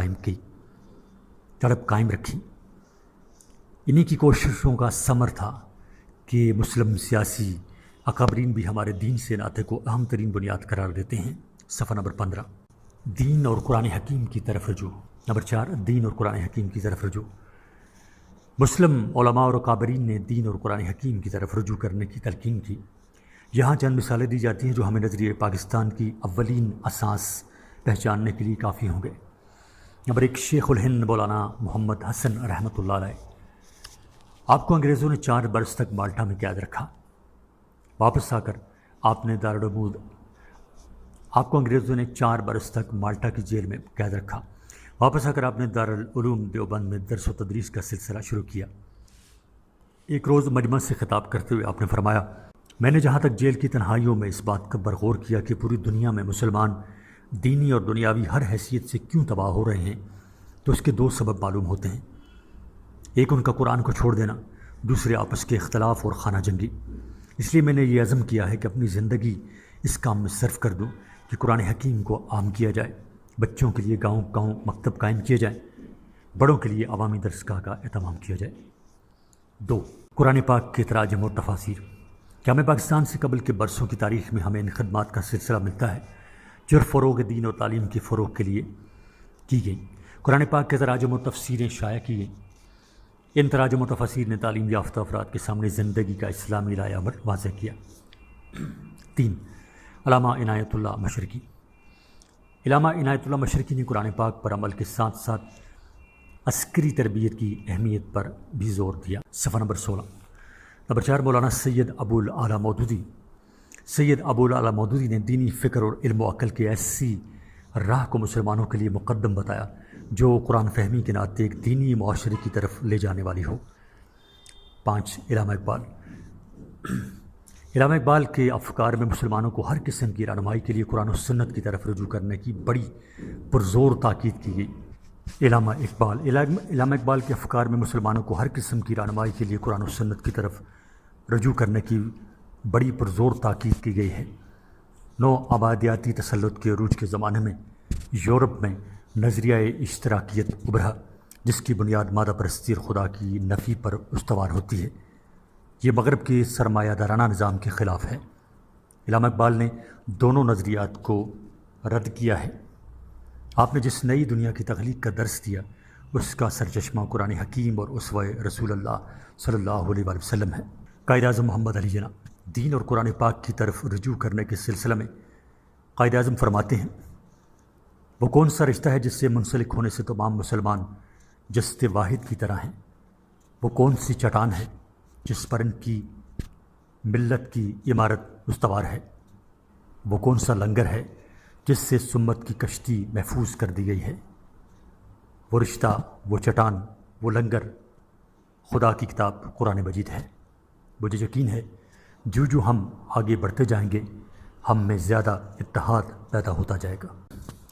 قائم رکھی۔ انہی کی کوششوں کا ثمر تھا کہ مسلم سیاسی اکابرین بھی ہمارے دین سے ناطے کو اہم ترین بنیاد قرار دیتے ہیں۔ صفحہ نمبر 15، دین اور قرآن حکیم کی طرف رجوع۔ نمبر 4، دین اور قرآن حکیم کی طرف رجوع۔ مسلم علماء اور اکابرین نے دین اور قرآن حکیم کی طرف رجوع کرنے کی تلقین کی۔ یہاں چند مثالیں دی جاتی ہیں جو ہمیں نظریہ پاکستان کی اولین اساس پہچاننے کے لیے کافی ہوں گے۔ نمبر 1، شیخ الہند مولانا محمد حسن رحمۃ اللہ علیہ۔ آپ کو انگریزوں نے 4 برس تک مالٹا میں قید رکھا۔ واپس آ کر آپ نے دارالعلوم دیوبند میں درس و تدریس کا سلسلہ شروع کیا۔ ایک روز مجمع سے خطاب کرتے ہوئے آپ نے فرمایا، میں نے جہاں تک جیل کی تنہائیوں میں اس بات کا برغور کیا کہ پوری دنیا میں مسلمان دینی اور دنیاوی ہر حیثیت سے کیوں تباہ ہو رہے ہیں تو اس کے 2 سبب معلوم ہوتے ہیں۔ ایک ان کا قرآن کو چھوڑ دینا، دوسرے آپس کے اختلاف اور خانہ جنگی۔ اس لیے میں نے یہ عزم کیا ہے کہ اپنی زندگی اس کام میں صرف کر دوں کہ قرآن حکیم کو عام کیا جائے، بچوں کے لیے گاؤں مکتب قائم کیے جائیں، بڑوں کے لیے عوامی درسگاہ کا اہتمام کیا جائے۔ 2، قرآن پاک کے تراجم اور تفاسیر۔ کیا ہمیں پاکستان سے قبل کے برسوں کی تاریخ میں ہمیں ان خدمات کا سلسلہ ملتا ہے جو فروغ دین اور تعلیم کے فروغ کے لیے کی گئی۔ قرآن پاک کے تراجم و تفسیریں شائع کی گئیں۔ ان تراجم و تفاسیر نے تعلیم یافتہ افراد کے سامنے زندگی کا اسلامی لائحہ واضح کیا۔ 3، علامہ عنایت اللہ مشرقی۔ علامہ عنایت اللہ مشرقی نے قرآن پاک پر عمل کے ساتھ ساتھ عسکری تربیت کی اہمیت پر بھی زور دیا۔ صفحہ نمبر 16۔ نمبر 4، مولانا سید ابو الاعلیٰ مودودی۔ سید ابو الاعلیٰ مودودی نے دینی فکر اور علم و عقل کی ایسی راہ کو مسلمانوں کے لیے مقدم بتایا جو قرآن فہمی کے ناطے ایک دینی معاشرے کی طرف لے جانے والی ہو۔ 5، علامہ اقبال۔ علامہ اقبال کے افکار میں مسلمانوں کو ہر قسم کی رہنمائی کے لیے قرآن و سنت کی طرف رجوع کرنے کی بڑی پرزور تاکید کی گئی۔ علامہ اقبال کے افکار میں مسلمانوں کو ہر قسم کی رہنمائی کے لیے قرآن و سنت کی طرف رجوع کرنے کی بڑی پرزور تاکید کی گئی ہے۔ نو آبادیاتی تسلط کے عروج کے زمانے میں یورپ میں نظریہ اشتراکیت ابھرا، جس کی بنیاد مادہ پرستی اور خدا کی نفی پر استوار ہوتی ہے۔ یہ مغرب کے سرمایہ دارانہ نظام کے خلاف ہے۔ علامہ اقبال نے دونوں نظریات کو رد کیا ہے۔ آپ نے جس نئی دنیا کی تخلیق کا درس دیا، اس کا سرچشمہ قرآن حکیم اور اسوہ رسول اللہ صلی اللہ علیہ وآلہ وسلم ہے۔ قائد اعظم محمد علی جناح دین اور قرآن پاک کی طرف رجوع کرنے کے سلسلہ میں قائد اعظم فرماتے ہیں، وہ کون سا رشتہ ہے جس سے منسلک ہونے سے تمام مسلمان جست واحد کی طرح ہیں؟ وہ کون سی چٹان ہے جس پر ان کی ملت کی عمارت استوار ہے؟ وہ کون سا لنگر ہے جس سے سمت کی کشتی محفوظ کر دی گئی ہے؟ وہ رشتہ، وہ چٹان، وہ لنگر خدا کی کتاب قرآن مجید ہے۔ مجھے یقین ہے جو جو ہم آگے بڑھتے جائیں گے، ہم میں زیادہ اتحاد پیدا ہوتا جائے گا۔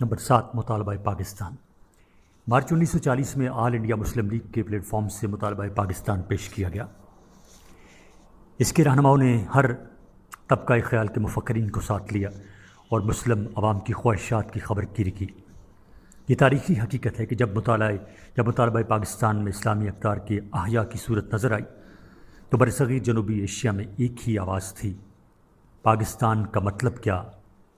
نمبر 7، مطالبہ پاکستان۔ مارچ 1940 میں آل انڈیا مسلم لیگ کے پلیٹ فارم سے مطالبہ پاکستان پیش کیا گیا۔ اس کے رہنماؤں نے ہر طبقہ خیال کے مفکرین کو ساتھ لیا اور مسلم عوام کی خواہشات کی خبر گیری کی۔ یہ تاریخی حقیقت ہے کہ جب مطالبہ پاکستان میں اسلامی اقدار کے احیاء کی صورت نظر آئی تو برصغیر جنوبی ایشیا میں ایک ہی آواز تھی، پاکستان کا مطلب کیا؟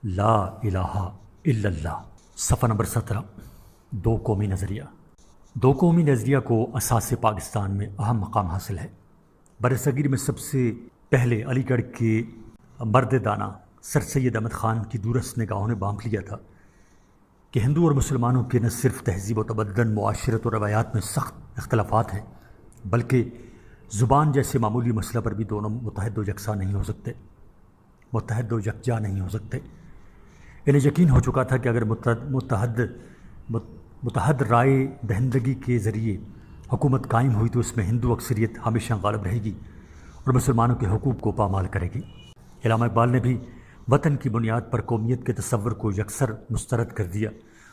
لا الہ الا اللہ۔ صفحہ نمبر 17، دو قومی نظریہ۔ دو قومی نظریہ کو اساس پاکستان میں اہم مقام حاصل ہے۔ برصغیر میں سب سے پہلے علی گڑھ کے مرد دانہ سر سید احمد خان کی دورست نگاہوں نے بانپ لیا تھا کہ ہندو اور مسلمانوں کے نہ صرف تہذیب و تمدن، معاشرت اور روایات میں سخت اختلافات ہیں، بلکہ زبان جیسے معمولی مسئلہ پر بھی دونوں متحد و یکساں نہیں ہو سکتے، متحد و یکجا نہیں ہو سکتے۔ انہیں یقین ہو چکا تھا کہ اگر متحد رائے دہندگی کے ذریعے حکومت قائم ہوئی تو اس میں ہندو اکثریت ہمیشہ غالب رہے گی اور مسلمانوں کے حقوق کو پامال کرے گی۔ علامہ اقبال نے بھی وطن کی بنیاد پر قومیت کے تصور کو یکسر مسترد کر دیا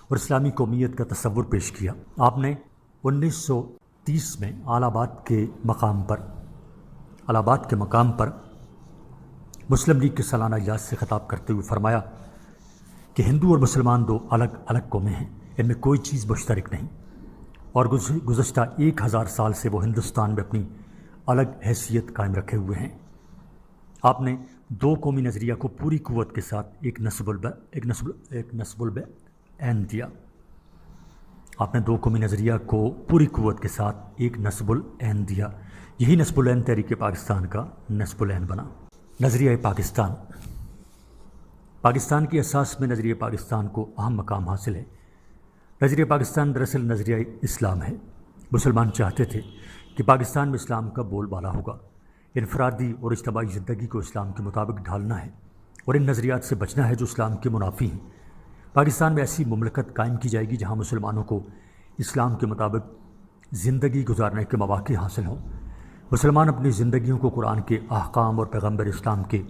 اور اسلامی قومیت کا تصور پیش کیا۔ آپ نے 1930 میں الہ آباد کے مقام پر مسلم لیگ کے سالانہ اجلاس سے خطاب کرتے ہوئے فرمایا کہ ہندو اور مسلمان دو الگ الگ قومیں ہیں، ان میں کوئی چیز مشترک نہیں، اور گزشتہ 1000 سال سے وہ ہندوستان میں اپنی الگ حیثیت قائم رکھے ہوئے ہیں۔ آپ نے دو قومی نظریہ کو پوری قوت کے ساتھ ایک نسب العین دیا۔ آپ نے دو قومی نظریہ کو پوری قوت کے ساتھ ایک نسب العین دیا۔ یہی نسب العین تحریک پاکستان کا نسب العین بنا۔ نظریہ پاکستان۔ پاکستان کی اساس میں نظریہ پاکستان کو اہم مقام حاصل ہے۔ نظریہ پاکستان دراصل نظریہ اسلام ہے۔ مسلمان چاہتے تھے کہ پاکستان میں اسلام کا بول بالا ہوگا، انفرادی اور اجتماعی زندگی کو اسلام کے مطابق ڈھالنا ہے اور ان نظریات سے بچنا ہے جو اسلام کے منافی ہیں۔ پاکستان میں ایسی مملکت قائم کی جائے گی جہاں مسلمانوں کو اسلام کے مطابق زندگی گزارنے کے مواقع حاصل ہوں۔ مسلمان اپنی زندگیوں کو قرآن کے احکام اور پیغمبر اسلام کے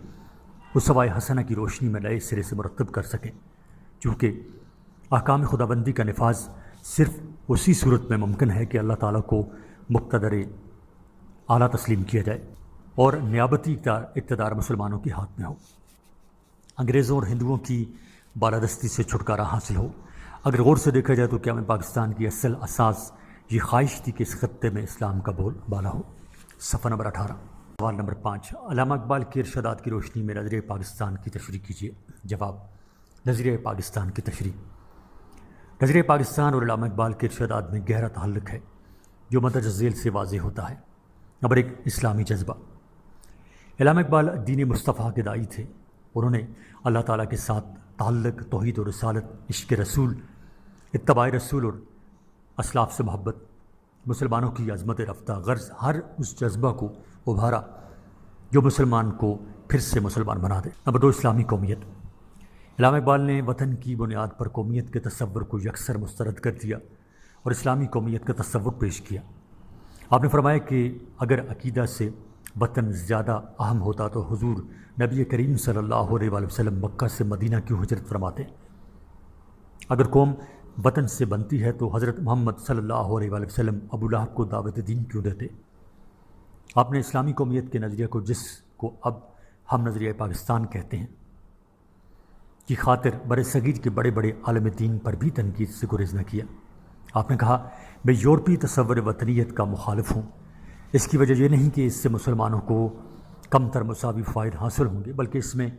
اسوہ حسنہ کی روشنی میں نئے سرے سے مرتب کر سکیں، چونکہ احکام خداوندی کا نفاذ صرف اسی صورت میں ممکن ہے کہ اللہ تعالیٰ کو مقتدر اعلیٰ تسلیم کیا جائے اور نیابتی اقتدار مسلمانوں کے ہاتھ میں ہو، انگریزوں اور ہندوؤں کی بالادستی سے چھٹکارا حاصل ہو۔ اگر غور سے دیکھا جائے تو کیا میں پاکستان کی اصل اساس یہ خواہش تھی کہ اس خطے میں اسلام کا بول بالا ہو۔ صفحہ نمبر 18، سوال نمبر 5، علامہ اقبال کے ارشادات کی روشنی میں نظریہ پاکستان کی تشریح کیجیے۔ جواب، نظریہ پاکستان کی تشریح۔ نظریہ پاکستان اور علامہ اقبال کے ارشادات میں گہرا تعلق ہے جو مندرجہ ذیل سے واضح ہوتا ہے۔ نمبر 1، اسلامی جذبہ۔ علامہ اقبال دین مصطفیٰ کے داعی تھے۔ انہوں نے اللہ تعالیٰ کے ساتھ تعلق، توحید و رسالت، عشق رسول، اتباع رسول اور اسلاف سے محبت، مسلمانوں کی عظمت رفتہ غرض ہر اس جذبہ کو ابھارا جو مسلمان کو پھر سے مسلمان بنا دے۔ نمبر 2، اسلامی قومیت۔ علامہ اقبال نے وطن کی بنیاد پر قومیت کے تصور کو یکسر مسترد کر دیا اور اسلامی قومیت کا تصور پیش کیا۔ آپ نے فرمایا کہ اگر عقیدہ سے وطن زیادہ اہم ہوتا تو حضور نبی کریم صلی اللہ علیہ وآلہ وسلم مکہ سے مدینہ کیوں ہجرت فرماتے؟ اگر قوم وطن سے بنتی ہے تو حضرت محمد صلی اللہ علیہ وآلہ وسلم ابو لہب کو دعوت دین کیوں دیتے؟ آپ نے اسلامی قومیت کے نظریہ کو، جس کو اب ہم نظریہ پاکستان کہتے ہیں کی خاطر بر صغیر کے بڑے بڑے عالم دین پر بھی تنقید سے گریز نہ کیا۔ آپ نے کہا میں یورپی تصور وطنیت کا مخالف ہوں۔ اس کی وجہ یہ نہیں کہ اس سے مسلمانوں کو کم تر مساوی فائد حاصل ہوں گے، بلکہ اس میں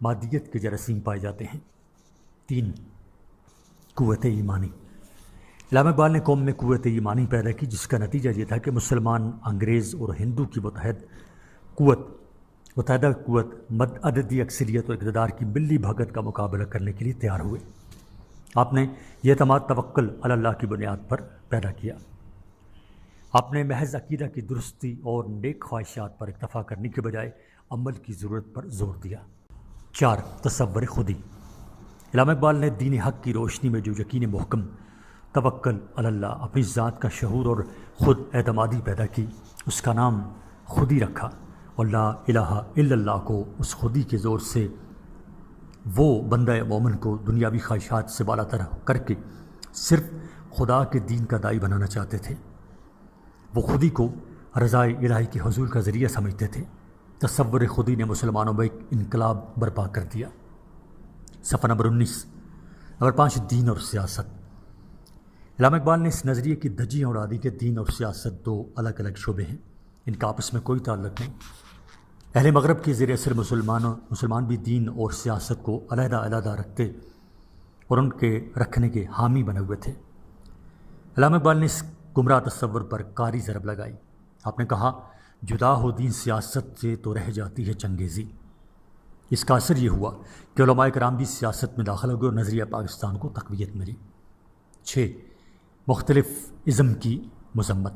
مادیت کے جراثیم پائے جاتے ہیں۔ 3 قوت ایمانی۔ علامہ اقبال نے قوم میں قوت ایمانی پیدا کی، جس کا نتیجہ یہ تھا کہ مسلمان انگریز اور ہندو کی متحدہ قوت عددی اکثریت اور اقتدار کی ملی بھگت کا مقابلہ کرنے کے لیے تیار ہوئے۔ آپ نے یہ اعتماد توکل علی اللہ کی بنیاد پر پیدا کیا۔ آپ نے محض عقیدہ کی درستی اور نیک خواہشات پر اکتفا کرنے کے بجائے عمل کی ضرورت پر زور دیا۔ 4 تصور خودی۔ علامہ اقبال نے دین حق کی روشنی میں جو یقین محکم، توکل علی اللہ، اپنی ذات کا شعور اور خود اعتمادی پیدا کی، اس کا نام خودی رکھا، اور لا الہ الا اللہ کو اس خودی کے زور سے وہ بندہ مومن کو دنیاوی خواہشات سے بالا تر کر کے صرف خدا کے دین کا داعی بنانا چاہتے تھے۔ وہ خودی کو رضائے الہی کے حصول کا ذریعہ سمجھتے تھے۔ تصور خودی نے مسلمانوں میں ایک انقلاب برپا کر دیا۔ صفحہ نمبر 19۔ نمبر 5 دین اور سیاست۔ علامہ اقبال نے اس نظریے کی دھجیاں اڑا دی کہ دین اور سیاست 2 الگ الگ شعبے ہیں، ان کا آپس میں کوئی تعلق نہیں۔ اہل مغرب کے زیر اثر مسلمان بھی دین اور سیاست کو علیحدہ علیحدہ رکھتے اور ان کے رکھنے کے حامی بنے ہوئے تھے۔ علامہ اقبال نے اس گمراہ تصور پر کاری ضرب لگائی۔ آپ نے کہا جدا ہو دین سیاست سے تو رہ جاتی ہے چنگیزی۔ اس کا اثر یہ ہوا کہ علماء کرام بھی سیاست میں داخل ہو گئے اور نظریہ پاکستان کو تقویت ملی۔ 6 مختلف ازم کی مذمت۔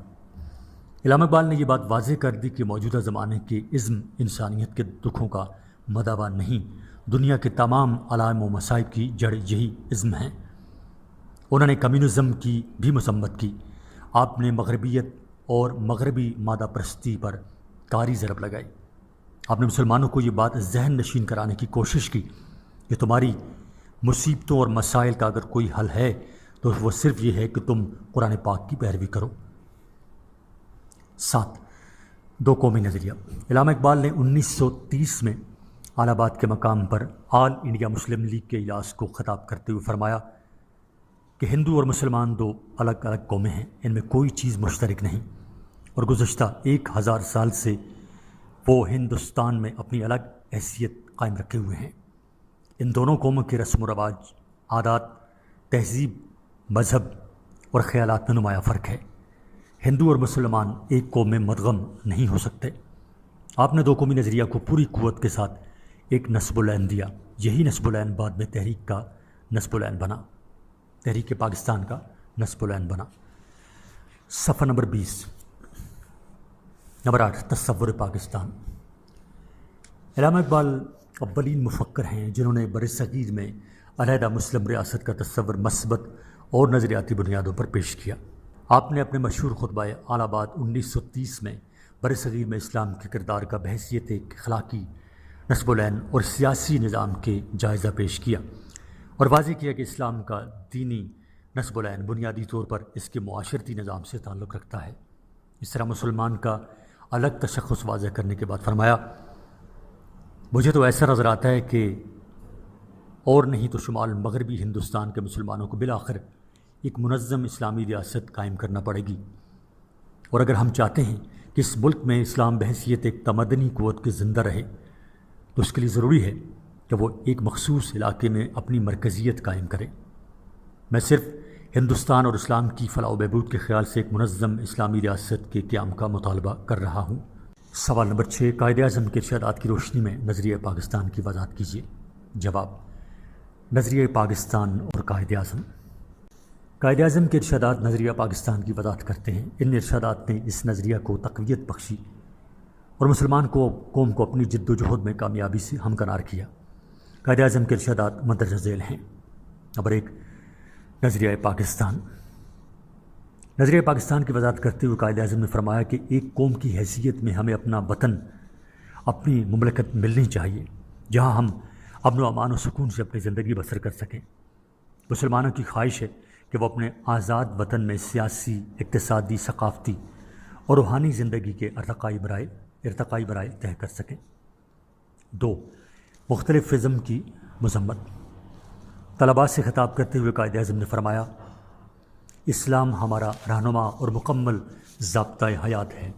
علامہ اقبال نے یہ بات واضح کر دی کہ موجودہ زمانے کے ازم انسانیت کے دکھوں کا مداوا نہیں، دنیا کے تمام علائم و مصائب کی جڑ یہی ازم ہیں۔ انہوں نے کمیونزم کی بھی مذمت کی۔ آپ نے مغربیت اور مغربی مادہ پرستی پر کاری ضرب لگائی۔ آپ نے مسلمانوں کو یہ بات ذہن نشین کرانے کی کوشش کی کہ تمہاری مصیبتوں اور مسائل کا اگر کوئی حل ہے تو وہ صرف یہ ہے کہ تم قرآن پاک کی پیروی کرو۔ 7 2 قومی نظریہ۔ علامہ اقبال نے 1930 میں الہ آباد کے مقام پر آل انڈیا مسلم لیگ کے اجلاس کو خطاب کرتے ہوئے فرمایا کہ ہندو اور مسلمان 2 الگ الگ قومیں ہیں، ان میں کوئی چیز مشترک نہیں، اور گزشتہ 1000 سال سے وہ ہندوستان میں اپنی الگ حیثیت قائم رکھے ہوئے ہیں۔ ان دونوں قوموں کے رسم و رواج، عادات، تہذیب، مذہب اور خیالات میں نمایاں فرق ہے۔ ہندو اور مسلمان ایک قوم میں مدغم نہیں ہو سکتے۔ آپ نے 2 قومی نظریہ کو پوری قوت کے ساتھ ایک نصب العین دیا۔ یہی نصب العین بعد میں تحریک کا نصب العین بنا، تحریک پاکستان کا نصب العین بنا۔ صفحہ نمبر 20۔ نمبر 8 تصور پاکستان۔ علامہ اقبال اولین مفکر ہیں جنہوں نے برصغیر میں علیحدہ مسلم ریاست کا تصور مثبت اور نظریاتی بنیادوں پر پیش کیا۔ آپ نے اپنے مشہور خطبہ الہ آباد 1930 میں برصغیر میں اسلام کے کردار کا بحیثیت ایک اخلاقی نصب العین اور سیاسی نظام کے جائزہ پیش کیا اور واضح کیا کہ اسلام کا دینی نصب العین بنیادی طور پر اس کے معاشرتی نظام سے تعلق رکھتا ہے۔ اس طرح مسلمان کا الگ تشخص واضح کرنے کے بعد فرمایا مجھے تو ایسا نظر آتا ہے کہ اور نہیں تو شمال مغربی ہندوستان کے مسلمانوں کو بالآخر ایک منظم اسلامی ریاست قائم کرنا پڑے گی، اور اگر ہم چاہتے ہیں کہ اس ملک میں اسلام بحیثیت ایک تمدنی قوت کے زندہ رہے تو اس کے لیے ضروری ہے کہ وہ ایک مخصوص علاقے میں اپنی مرکزیت قائم کرے۔ میں صرف ہندوستان اور اسلام کی فلاح و بہبود کے خیال سے ایک منظم اسلامی ریاست کے قیام کا مطالبہ کر رہا ہوں۔ سوال نمبر 6 قائد اعظم کے ارشادات کی روشنی میں نظریہ پاکستان کی وضاحت کیجیے۔ جواب نظریہ پاکستان اور قائد اعظم۔ قائد اعظم کے ارشادات نظریہ پاکستان کی وضاحت کرتے ہیں۔ ان ارشادات نے اس نظریہ کو تقویت بخشی اور مسلمان قوم کو اپنی جد و جہد میں کامیابی سے ہمکنار کیا۔ قائد اعظم کے ارشادات مندرجہ ذیل ہیں۔ نمبر 1 نظریہ پاکستان۔ نظریہ پاکستان کی وضاحت کرتے ہوئے قائد اعظم نے فرمایا کہ ایک قوم کی حیثیت میں ہمیں اپنا وطن، اپنی مملکت ملنی چاہیے جہاں ہم امن و امان و سکون سے اپنی زندگی بسر کر سکیں۔ مسلمانوں کی خواہش ہے کہ وہ اپنے آزاد وطن میں سیاسی، اقتصادی، ثقافتی اور روحانی زندگی کے ارتقائی برائے طے کر سکیں۔ 2. مختلف ازم کی مذمت. طلباء سے خطاب کرتے ہوئے قائد اعظم نے فرمایا، اسلام ہمارا رہنما اور مکمل ضابطۂ حیات ہے.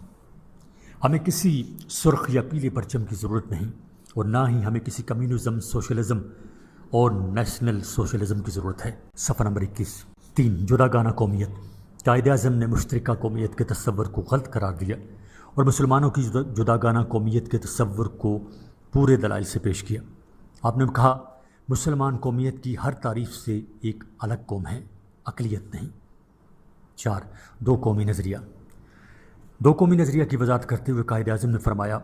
ہمیں کسی سرخ یا پیلے پرچم کی ضرورت نہیں، اور نہ ہی ہمیں کسی کمیونزم، سوشلزم اور نیشنل سوشلزم کی ضرورت ہے. صفحہ نمبر 21. 3. جداگانہ قومیت. قائد اعظم نے مشترکہ قومیت کے تصور کو غلط قرار دیا اور مسلمانوں کی جداگانہ قومیت کے تصور کو پورے دلائل سے پیش کیا. آپ نے کہا، مسلمان قومیت کی ہر تعریف سے ایک الگ قوم ہے، اقلیت نہیں. 4. دو قومی نظریہ. دو قومی نظریہ کی وضاحت کرتے ہوئے قائد اعظم نے فرمایا،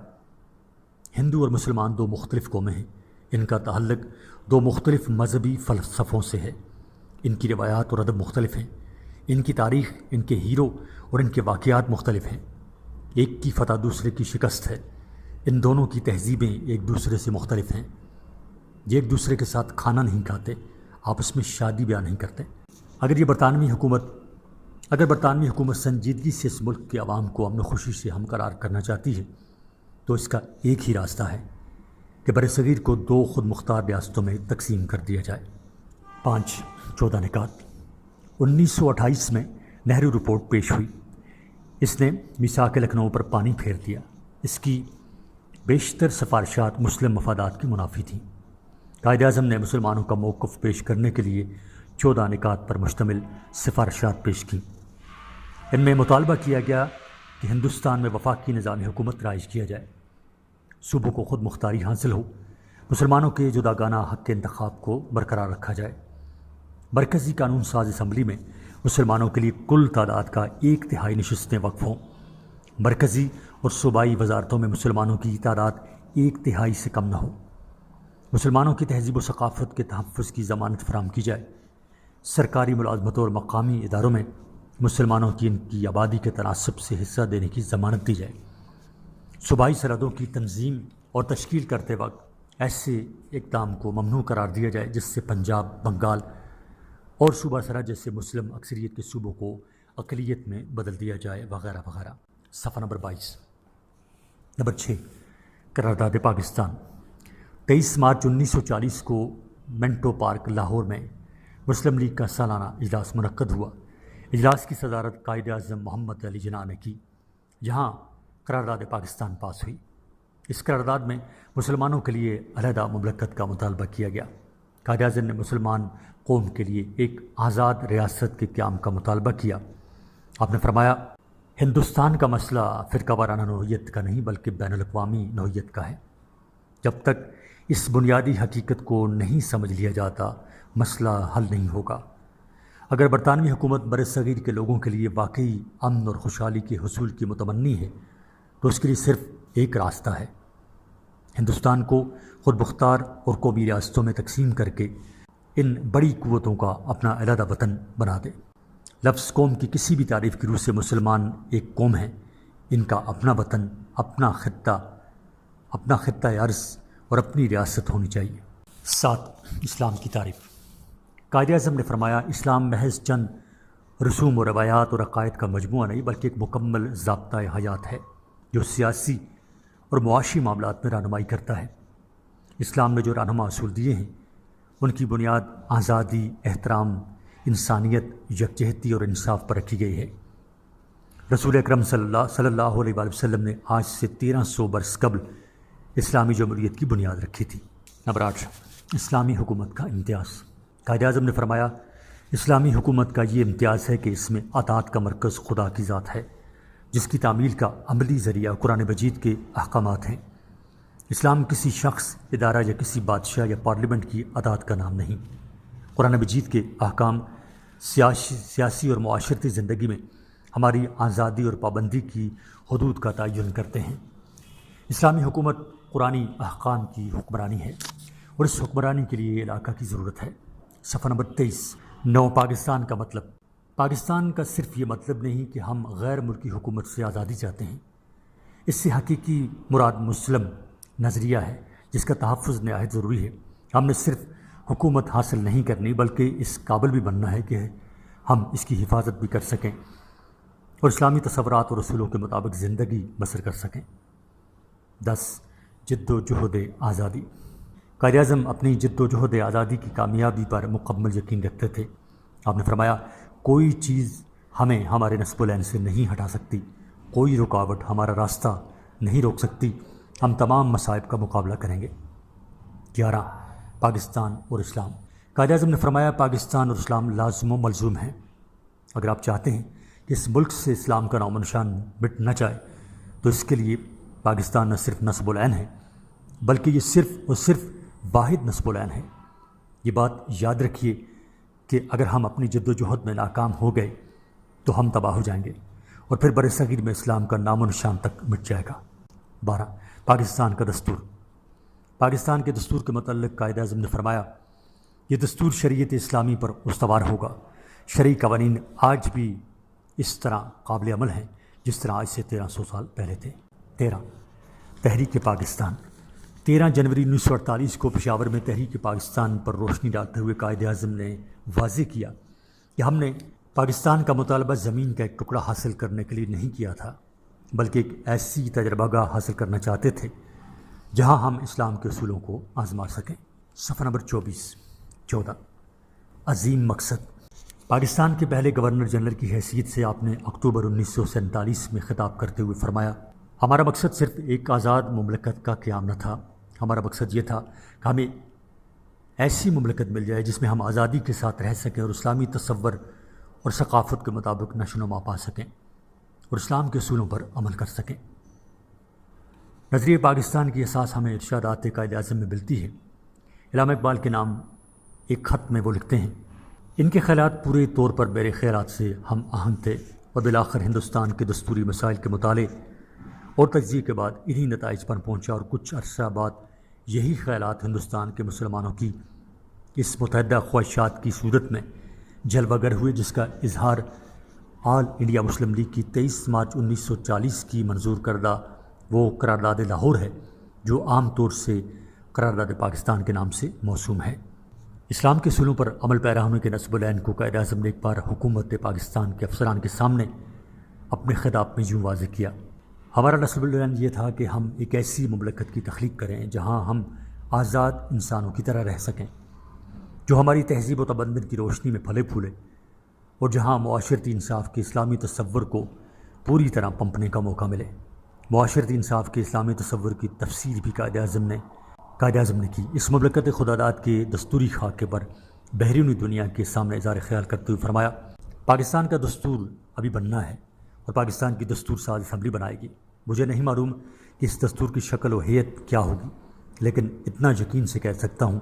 ہندو اور مسلمان دو مختلف قومیں ہیں. ان کا تعلق دو مختلف مذہبی فلسفوں سے ہے. ان کی روایات اور ادب مختلف ہیں. ان کی تاریخ، ان کے ہیرو اور ان کے واقعات مختلف ہیں. ایک کی فتح دوسرے کی شکست ہے. ان دونوں کی تہذیبیں ایک دوسرے سے مختلف ہیں. یہ ایک دوسرے کے ساتھ کھانا نہیں کھاتے، آپس میں شادی بیاہ نہیں کرتے. اگر برطانوی حکومت سنجیدگی سے اس ملک کے عوام کو امن و خوشی سے ہمقرار کرنا چاہتی ہے تو اس کا ایک ہی راستہ ہے کہ برصغیر کو دو خود مختار ریاستوں میں تقسیم کر دیا جائے. 5. 14 نکات. 1928 میں نہرو رپورٹ پیش ہوئی. اس نے میثاق لکھنؤ پر پانی پھیر دیا. اس کی بیشتر سفارشات مسلم مفادات کی منافی تھیں. قائد اعظم نے مسلمانوں کا موقف پیش کرنے کے لیے 14 نکات پر مشتمل سفارشات پیش کیں. ان میں مطالبہ کیا گیا کہ ہندوستان میں وفاقی نظام حکومت رائج کیا جائے، صوبوں کو خود مختاری حاصل ہو، مسلمانوں کے جداگانہ حق انتخاب کو برقرار رکھا جائے، مرکزی قانون ساز اسمبلی میں مسلمانوں کے لیے کل تعداد کا 1/3 نشستیں وقف ہوں، مرکزی اور صوبائی وزارتوں میں مسلمانوں کی تعداد 1/3 سے کم نہ ہو، مسلمانوں کی تہذیب و ثقافت کے تحفظ کی ضمانت فراہم کی جائے، سرکاری ملازمتوں اور مقامی اداروں میں مسلمانوں کی ان کی آبادی کے تناسب سے حصہ دینے کی ضمانت دی جائے، صوبائی سرحدوں کی تنظیم اور تشکیل کرتے وقت ایسے اقدام کو ممنوع قرار دیا جائے جس سے پنجاب، بنگال اور صوبہ سرحد جیسے مسلم اکثریت کے صوبوں کو اقلیت میں بدل دیا جائے، وغیرہ وغیرہ. صفحہ نمبر 22. نمبر 6. قرارداد پاکستان. 23 مارچ 1940 کو منٹو پارک لاہور میں مسلم لیگ کا سالانہ اجلاس منعقد ہوا. اجلاس کی صدارت قائد اعظم محمد علی جناح نے کی، جہاں قرارداد پاکستان پاس ہوئی. اس قرارداد میں مسلمانوں کے لیے علیحدہ مملکت کا مطالبہ کیا گیا. قائد اعظم نے مسلمان قوم کے لیے ایک آزاد ریاست کے قیام کا مطالبہ کیا. آپ نے فرمایا، ہندوستان کا مسئلہ فرقہ وارانہ نوعیت کا نہیں بلکہ بین الاقوامی نوعیت کا ہے. جب تک اس بنیادی حقیقت کو نہیں سمجھ لیا جاتا، مسئلہ حل نہیں ہوگا. اگر برطانوی حکومت برصغیر کے لوگوں کے لیے واقعی امن اور خوشحالی کے حصول کی متمنی ہے تو اس کے لیے صرف ایک راستہ ہے، ہندوستان کو خود مختار اور قومی ریاستوں میں تقسیم کر کے ان بڑی قوتوں کا اپنا علیحدہ وطن بنا دے. لفظ قوم کی کسی بھی تعریف کی روح سے مسلمان ایک قوم ہیں. ان کا اپنا وطن، اپنا خطہ ارض اور اپنی ریاست ہونی چاہیے. 7. اسلام کی تعریف. قائد اعظم نے فرمایا، اسلام محض چند رسوم و روایات اور عقائد کا مجموعہ نہیں بلکہ ایک مکمل ضابطۂ حیات ہے جو سیاسی اور معاشی معاملات میں رہنمائی کرتا ہے. اسلام نے جو رہنما اصول دیے ہیں ان کی بنیاد آزادی، احترام، انسانیت، یکجہتی اور انصاف پر رکھی گئی ہے. رسول اکرم صلی اللہ علیہ وآلہ وسلم نے آج سے 1300 برس قبل اسلامی جمہوریت کی بنیاد رکھی تھی. نمبر 8. اسلامی حکومت کا امتیاز. قائد اعظم نے فرمایا، اسلامی حکومت کا یہ امتیاز ہے کہ اس میں اطاعت کا مرکز خدا کی ذات ہے، جس کی تعمیل کا عملی ذریعہ قرآن مجید کے احکامات ہیں. اسلام کسی شخص، ادارہ یا کسی بادشاہ یا پارلیمنٹ کی اطاعت کا نام نہیں. قرآن مجید کے احکام سیاسی اور معاشرتی زندگی میں ہماری آزادی اور پابندی کی حدود کا تعین کرتے ہیں. اسلامی حکومت قرآنی احکام کی حکمرانی ہے اور اس حکمرانی کے لیے علاقہ کی ضرورت ہے. صفحہ نمبر 23. 9. پاکستان کا مطلب. پاکستان کا صرف یہ مطلب نہیں کہ ہم غیر ملکی حکومت سے آزادی چاہتے ہیں. اس سے حقیقی مراد مسلم نظریہ ہے جس کا تحفظ نہایت ضروری ہے. ہم نے صرف حکومت حاصل نہیں کرنی بلکہ اس قابل بھی بننا ہے کہ ہم اس کی حفاظت بھی کر سکیں اور اسلامی تصورات اور اصولوں کے مطابق زندگی بسر کر سکیں. 10. جد و جہد آزادی۔ قائد اعظم اپنی جد و جہد آزادی کی کامیابی پر مکمل یقین رکھتے تھے۔ آپ نے فرمایا، کوئی چیز ہمیں ہمارے نصب العین سے نہیں ہٹا سکتی، کوئی رکاوٹ ہمارا راستہ نہیں روک سکتی، ہم تمام مصائب کا مقابلہ کریں گے۔ 11 پاکستان اور اسلام۔ قائد اعظم نے فرمایا، پاکستان اور اسلام لازم و ملزوم ہیں۔ اگر آپ چاہتے ہیں کہ اس ملک سے اسلام کا نام و نشان مٹ نہ جائے تو اس کے لیے پاکستان نہ صرف نصب العین ہے بلکہ یہ صرف اور صرف واحد نصب العین ہے۔ یہ بات یاد رکھیے کہ اگر ہم اپنی جد و جہد میں ناکام ہو گئے تو ہم تباہ ہو جائیں گے اور پھر برصغیر میں اسلام کا نام و نشان تک مٹ جائے گا۔ 12 پاکستان کا دستور۔ پاکستان کے دستور کے متعلق قائد اعظم نے فرمایا، یہ دستور شریعت اسلامی پر استوار ہوگا۔ شرعی قوانین آج بھی اس طرح قابل عمل ہیں جس طرح آج سے 1300 سال پہلے تھے۔ 13 تحریک پاکستان۔ 13 جنوری 1948 کو پشاور میں تحریک پاکستان پر روشنی ڈالتے ہوئے قائد اعظم نے واضح کیا کہ ہم نے پاکستان کا مطالبہ زمین کا ایک ٹکڑا حاصل کرنے کے لیے نہیں کیا تھا بلکہ ایک ایسی تجربہ گاہ حاصل کرنا چاہتے تھے جہاں ہم اسلام کے اصولوں کو آزما سکیں۔ صفحہ نمبر 14 عظیم مقصد۔ پاکستان کے پہلے گورنر جنرل کی حیثیت سے آپ نے اکتوبر 1947 میں خطاب کرتے ہوئے فرمایا، ہمارا مقصد صرف ایک آزاد مملکت کا قیام نہ تھا، ہمارا مقصد یہ تھا کہ ہمیں ایسی مملکت مل جائے جس میں ہم آزادی کے ساتھ رہ سکیں اور اسلامی تصور اور ثقافت کے مطابق نشو و نما پا سکیں اور اسلام کے اصولوں پر عمل کر سکیں۔ نظریہ پاکستان کی اساس ہمیں ارشادات قائد اعظم میں ملتی ہے۔ علامہ اقبال کے نام ایک خط میں وہ لکھتے ہیں، ان کے خیالات پورے طور پر میرے خیالات سے ہم آہنگ تھے اور بالآخر ہندوستان کے دستوری مسائل کے مطالعے اور تجزیے کے بعد انہی نتائج پر پہنچا اور کچھ عرصہ بعد یہی خیالات ہندوستان کے مسلمانوں کی اس متحدہ خواہشات کی صورت میں جلوہ گر ہوئے، جس کا اظہار آل انڈیا مسلم لیگ کی 23 مارچ 1940 کی منظور کردہ وہ قرارداد لاہور ہے جو عام طور سے قرارداد پاکستان کے نام سے موسوم ہے۔ اسلام کے اصولوں پر عمل پیرا ہونے کے نصب العین کو قائد اعظم نے ایک بار حکومت پاکستان کے افسران کے سامنے اپنے خطاب میں یوں واضح کیا، ہمارا نصب العین یہ تھا کہ ہم ایک ایسی مملکت کی تخلیق کریں جہاں ہم آزاد انسانوں کی طرح رہ سکیں، جو ہماری تہذیب و تمدن کی روشنی میں پھلے پھولے اور جہاں معاشرتی انصاف کے اسلامی تصور کو پوری طرح پنپنے کا موقع ملے۔ معاشرتی انصاف کے اسلامی تصور کی تفسیر بھی قائد اعظم نے کی۔ اس مملکت خداداد کے دستوری خاکے پر بیرونی دنیا کے سامنے اظہار خیال کرتے ہوئے فرمایا، پاکستان کا دستور ابھی بننا ہے اور پاکستان کی دستور ساز اسمبلی بنائے گی۔ مجھے نہیں معلوم کہ اس دستور کی شکل و ہیئت کیا ہوگی، لیکن اتنا یقین سے کہہ سکتا ہوں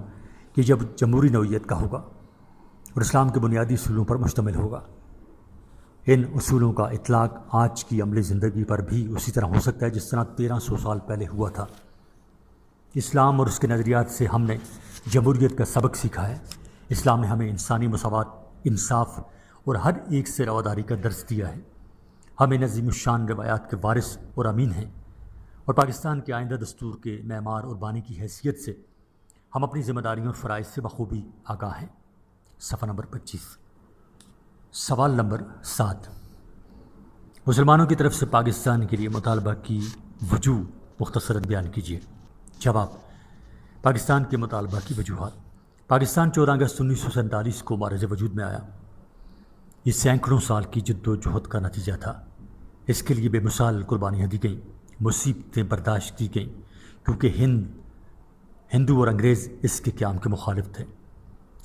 کہ جب جمہوری نوعیت کا ہوگا اور اسلام کے بنیادی اصولوں پر مشتمل ہوگا۔ ان اصولوں کا اطلاق آج کی عملی زندگی پر بھی اسی طرح ہو سکتا ہے جس طرح 1300 سال پہلے ہوا تھا۔ اسلام اور اس کے نظریات سے ہم نے جمہوریت کا سبق سیکھا ہے۔ اسلام نے ہمیں انسانی مساوات، انصاف اور ہر ایک سے رواداری کا درس دیا ہے۔ ہم عظیم الشان روایات کے وارث اور امین ہیں اور پاکستان کے آئندہ دستور کے معمار اور بانی کی حیثیت سے ہم اپنی ذمہ داریوں اور فرائض سے بخوبی آگاہ ہیں۔ صفحہ نمبر 25 سوال نمبر 7 مسلمانوں کی طرف سے پاکستان کے لیے مطالبہ کی وجوہ مختصراً بیان کیجیے۔ جواب، پاکستان کے مطالبہ کی وجوہات۔ پاکستان 14 اگست 1947 کو معرض وجود میں آیا۔ یہ سینکڑوں سال کی جد و جہد کا نتیجہ تھا۔ اس کے لیے بے مثال قربانیاں دی گئیں، مصیبتیں برداشت کی گئیں، کیونکہ ہندو اور انگریز اس کے قیام کے مخالف تھے۔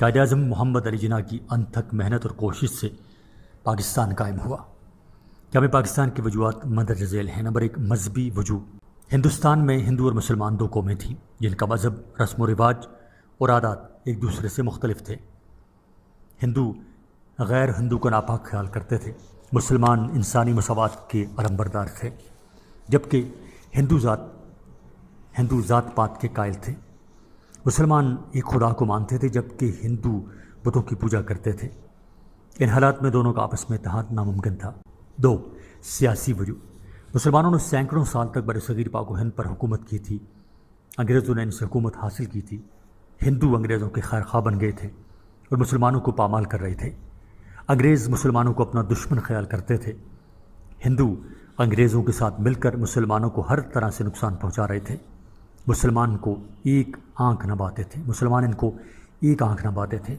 قائد اعظم محمد علی جناح کی انتھک محنت اور کوشش سے پاکستان قائم ہوا۔ کہ ہمیں پاکستان کی وجوہات مندرجہ ذیل ہیں۔ نمبر 1 مذہبی وجوہ۔ ہندوستان میں ہندو اور مسلمان 2 قومیں تھیں جن کا مذہب، رسم و رواج اور عادات ایک دوسرے سے مختلف تھے۔ ہندو غیر ہندو کو ناپاک خیال کرتے تھے، مسلمان انسانی مساوات کے علمبردار تھے، جبکہ ہندو ذات پات کے قائل تھے۔ مسلمان ایک خدا کو مانتے تھے جبکہ ہندو بتوں کی پوجا کرتے تھے۔ ان حالات میں دونوں کا آپس میں اتحاد ناممکن تھا۔ 2 سیاسی وجوہ۔ مسلمانوں نے سینکڑوں سال تک برصغیر پاک و ہند پر حکومت کی تھی۔ انگریزوں نے ان سے حکومت حاصل کی تھی۔ ہندو انگریزوں کے خیر خواہ بن گئے تھے اور مسلمانوں کو پامال کر رہے تھے۔ انگریز مسلمانوں کو اپنا دشمن خیال کرتے تھے۔ ہندو انگریزوں کے ساتھ مل کر مسلمانوں کو ہر طرح سے نقصان پہنچا رہے تھے۔ مسلمان کو ایک آنکھ نبھاتے تھے، مسلمان ان کو ایک آنکھ نبھاتے تھے۔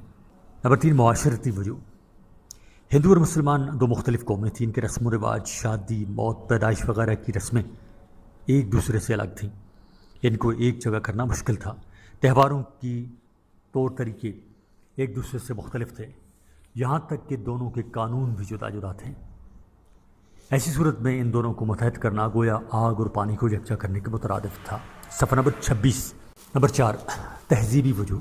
نمبر 3، معاشرتی وجوہ۔ ہندو اور مسلمان دو مختلف قومیں تھیں، ان کے رسم و رواج، شادی، موت، پیدائش وغیرہ کی رسمیں ایک دوسرے سے الگ تھیں، ان کو ایک جگہ کرنا مشکل تھا۔ تہواروں کی طور طریقے ایک دوسرے سے مختلف تھے، یہاں تک کہ دونوں کے قانون بھی جدا جدا تھے۔ ایسی صورت میں ان دونوں کو متحد کرنا گویا آگ اور پانی کو یکجا کرنے کے مترادف تھا۔ صفحہ نمبر 26۔ نمبر 4، تہذیبی وجوہ۔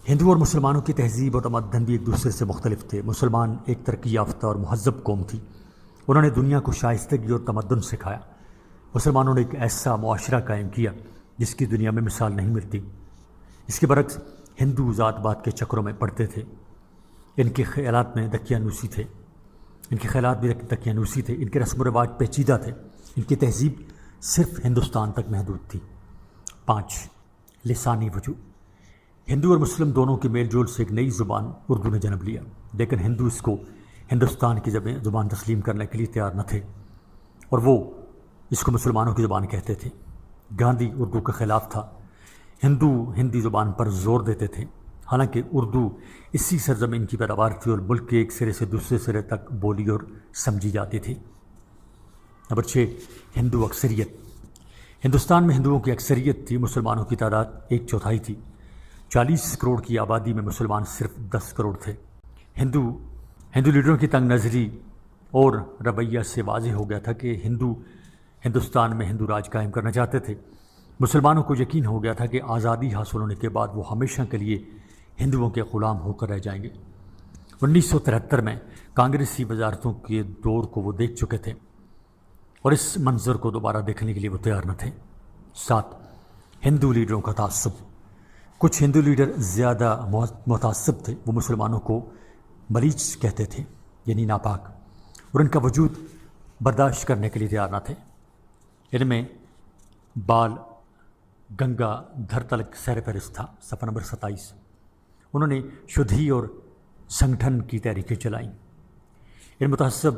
ہندو اور مسلمانوں کی تہذیب اور تمدن بھی ایک دوسرے سے مختلف تھے۔ مسلمان ایک ترقی یافتہ اور مہذب قوم تھی، انہوں نے دنیا کو شائستگی اور تمدن سکھایا۔ مسلمانوں نے ایک ایسا معاشرہ قائم کیا جس کی دنیا میں مثال نہیں ملتی۔ اس کے برعکس ہندو ذات پات کے چکروں میں پڑتے تھے، ان کے خیالات میں دقیانوسی تھے، ان کے رسم و رواج پیچیدہ تھے، ان کی تہذیب صرف ہندوستان تک محدود تھی۔ 5، لسانی وجوہ۔ ہندو اور مسلم دونوں کے میل جول سے ایک نئی زبان اردو نے جنم لیا، لیکن ہندو اس کو ہندوستان کی زبان تسلیم کرنے کے لیے تیار نہ تھے اور وہ اس کو مسلمانوں کی زبان کہتے تھے۔ گاندھی اردو کے خلاف تھا، ہندو ہندی زبان پر زور دیتے تھے، حالانکہ اردو اسی سرزمین کی پیداوار تھی اور ملک کے ایک سرے سے دوسرے سرے تک بولی اور سمجھی جاتی تھی۔ نمبر 6، ہندو اکثریت۔ ہندوستان میں ہندوؤں کی اکثریت تھی، مسلمانوں کی تعداد 1/4 تھی۔ 40 کروڑ کی آبادی میں مسلمان صرف 10 کروڑ تھے۔ ہندو لیڈروں کی تنگ نظری اور رویہ سے واضح ہو گیا تھا کہ ہندوستان میں ہندو راج قائم کرنا چاہتے تھے۔ مسلمانوں کو یقین ہو گیا تھا کہ آزادی حاصل ہونے کے بعد وہ ہمیشہ کے لیے ہندوؤں کے غلام ہو کر رہ جائیں گے۔ 1973 میں کانگریسی وزارتوں کے دور کو وہ دیکھ چکے تھے اور اس منظر کو دوبارہ دیکھنے کے لیے وہ تیار نہ تھے۔ 7، ہندو لیڈروں کا تعصب۔ کچھ ہندو لیڈر زیادہ متعصب تھے، وہ مسلمانوں کو مریچ کہتے تھے، یعنی ناپاک، اور ان کا وجود برداشت کرنے کے لیے تیار نہ تھے۔ ان میں بال گنگا دھر تلک سیر فہرست تھا۔ صفحہ نمبر 27۔ انہوں نے شدھی اور سنگٹھن کی تحریکیں چلائیں۔ ان متعصب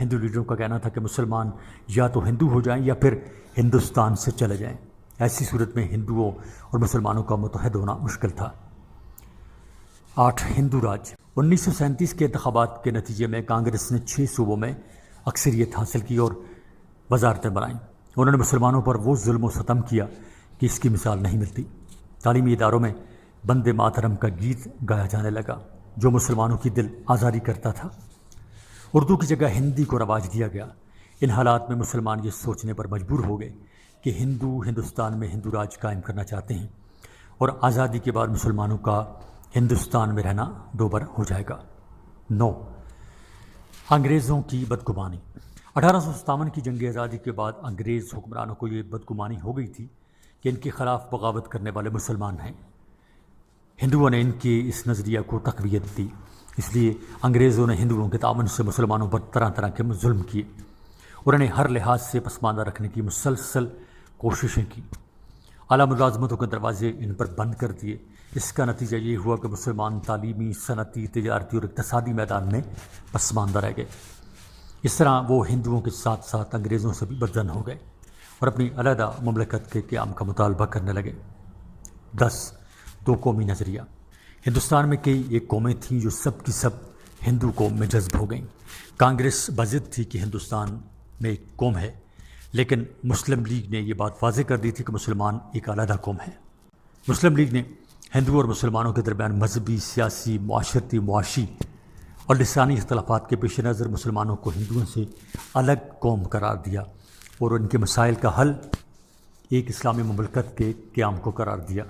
ہندو لیڈروں کا کہنا تھا کہ مسلمان یا تو ہندو ہو جائیں یا پھر ہندوستان سے چلے جائیں، ایسی صورت میں ہندوؤں اور مسلمانوں کا متحد ہونا مشکل تھا۔ 8، ہندو راج۔ 1937 کے انتخابات کے نتیجے میں کانگریس نے 6 صوبوں میں اکثریت حاصل کی اور وزارتیں بنائیں۔ انہوں نے مسلمانوں پر وہ ظلم و ستم کیا کہ اس کی مثال نہیں ملتی۔ تعلیمی اداروں میں بندے ماترم کا گیت گایا جانے لگا جو مسلمانوں کی دل آزاری کرتا تھا۔ اردو کی جگہ ہندی کو رواج دیا گیا۔ ان حالات میں مسلمان یہ سوچنے پر مجبور ہو گئے کہ ہندوستان میں ہندو راج قائم کرنا چاہتے ہیں اور آزادی کے بعد مسلمانوں کا ہندوستان میں رہنا دوبر ہو جائے گا۔ 9، انگریزوں کی بدگمانی۔ 1857 کی جنگ آزادی کے بعد انگریز حکمرانوں کو یہ بدگمانی ہو گئی تھی کہ ان کے خلاف بغاوت کرنے والے مسلمان ہیں۔ ہندوؤں نے ان کے اس نظریہ کو تقویت دی، اس لیے انگریزوں نے ہندوؤں کے تعاون سے مسلمانوں پر طرح طرح کے ظلم کیے اور انہیں ہر لحاظ سے پسماندہ رکھنے کی مسلسل کوششیں کی۔ اعلیٰ ملازمتوں کے دروازے ان پر بند کر دیے۔ اس کا نتیجہ یہ ہوا کہ مسلمان تعلیمی، صنعتی، تجارتی اور اقتصادی میدان میں پسماندہ رہ گئے۔ اس طرح وہ ہندوؤں کے ساتھ ساتھ انگریزوں سے بھی بدزن ہو گئے اور اپنی علیحدہ مملکت کے قیام کا مطالبہ کرنے لگے۔ 10، دو قومی نظریہ۔ ہندوستان میں کئی ایک قومیں تھیں جو سب کی سب ہندو قوم میں جذب ہو گئیں۔ کانگریس بضد تھی کہ ہندوستان میں ایک قوم ہے، لیکن مسلم لیگ نے یہ بات واضح کر دی تھی کہ مسلمان ایک علیحدہ قوم ہے۔ مسلم لیگ نے ہندو اور مسلمانوں کے درمیان مذہبی، سیاسی، معاشرتی، معاشی اور لسانی اختلافات کے پیش نظر مسلمانوں کو ہندوؤں سے الگ قوم قرار دیا اور ان کے مسائل کا حل ایک اسلامی مملکت کے قیام کو قرار دیا۔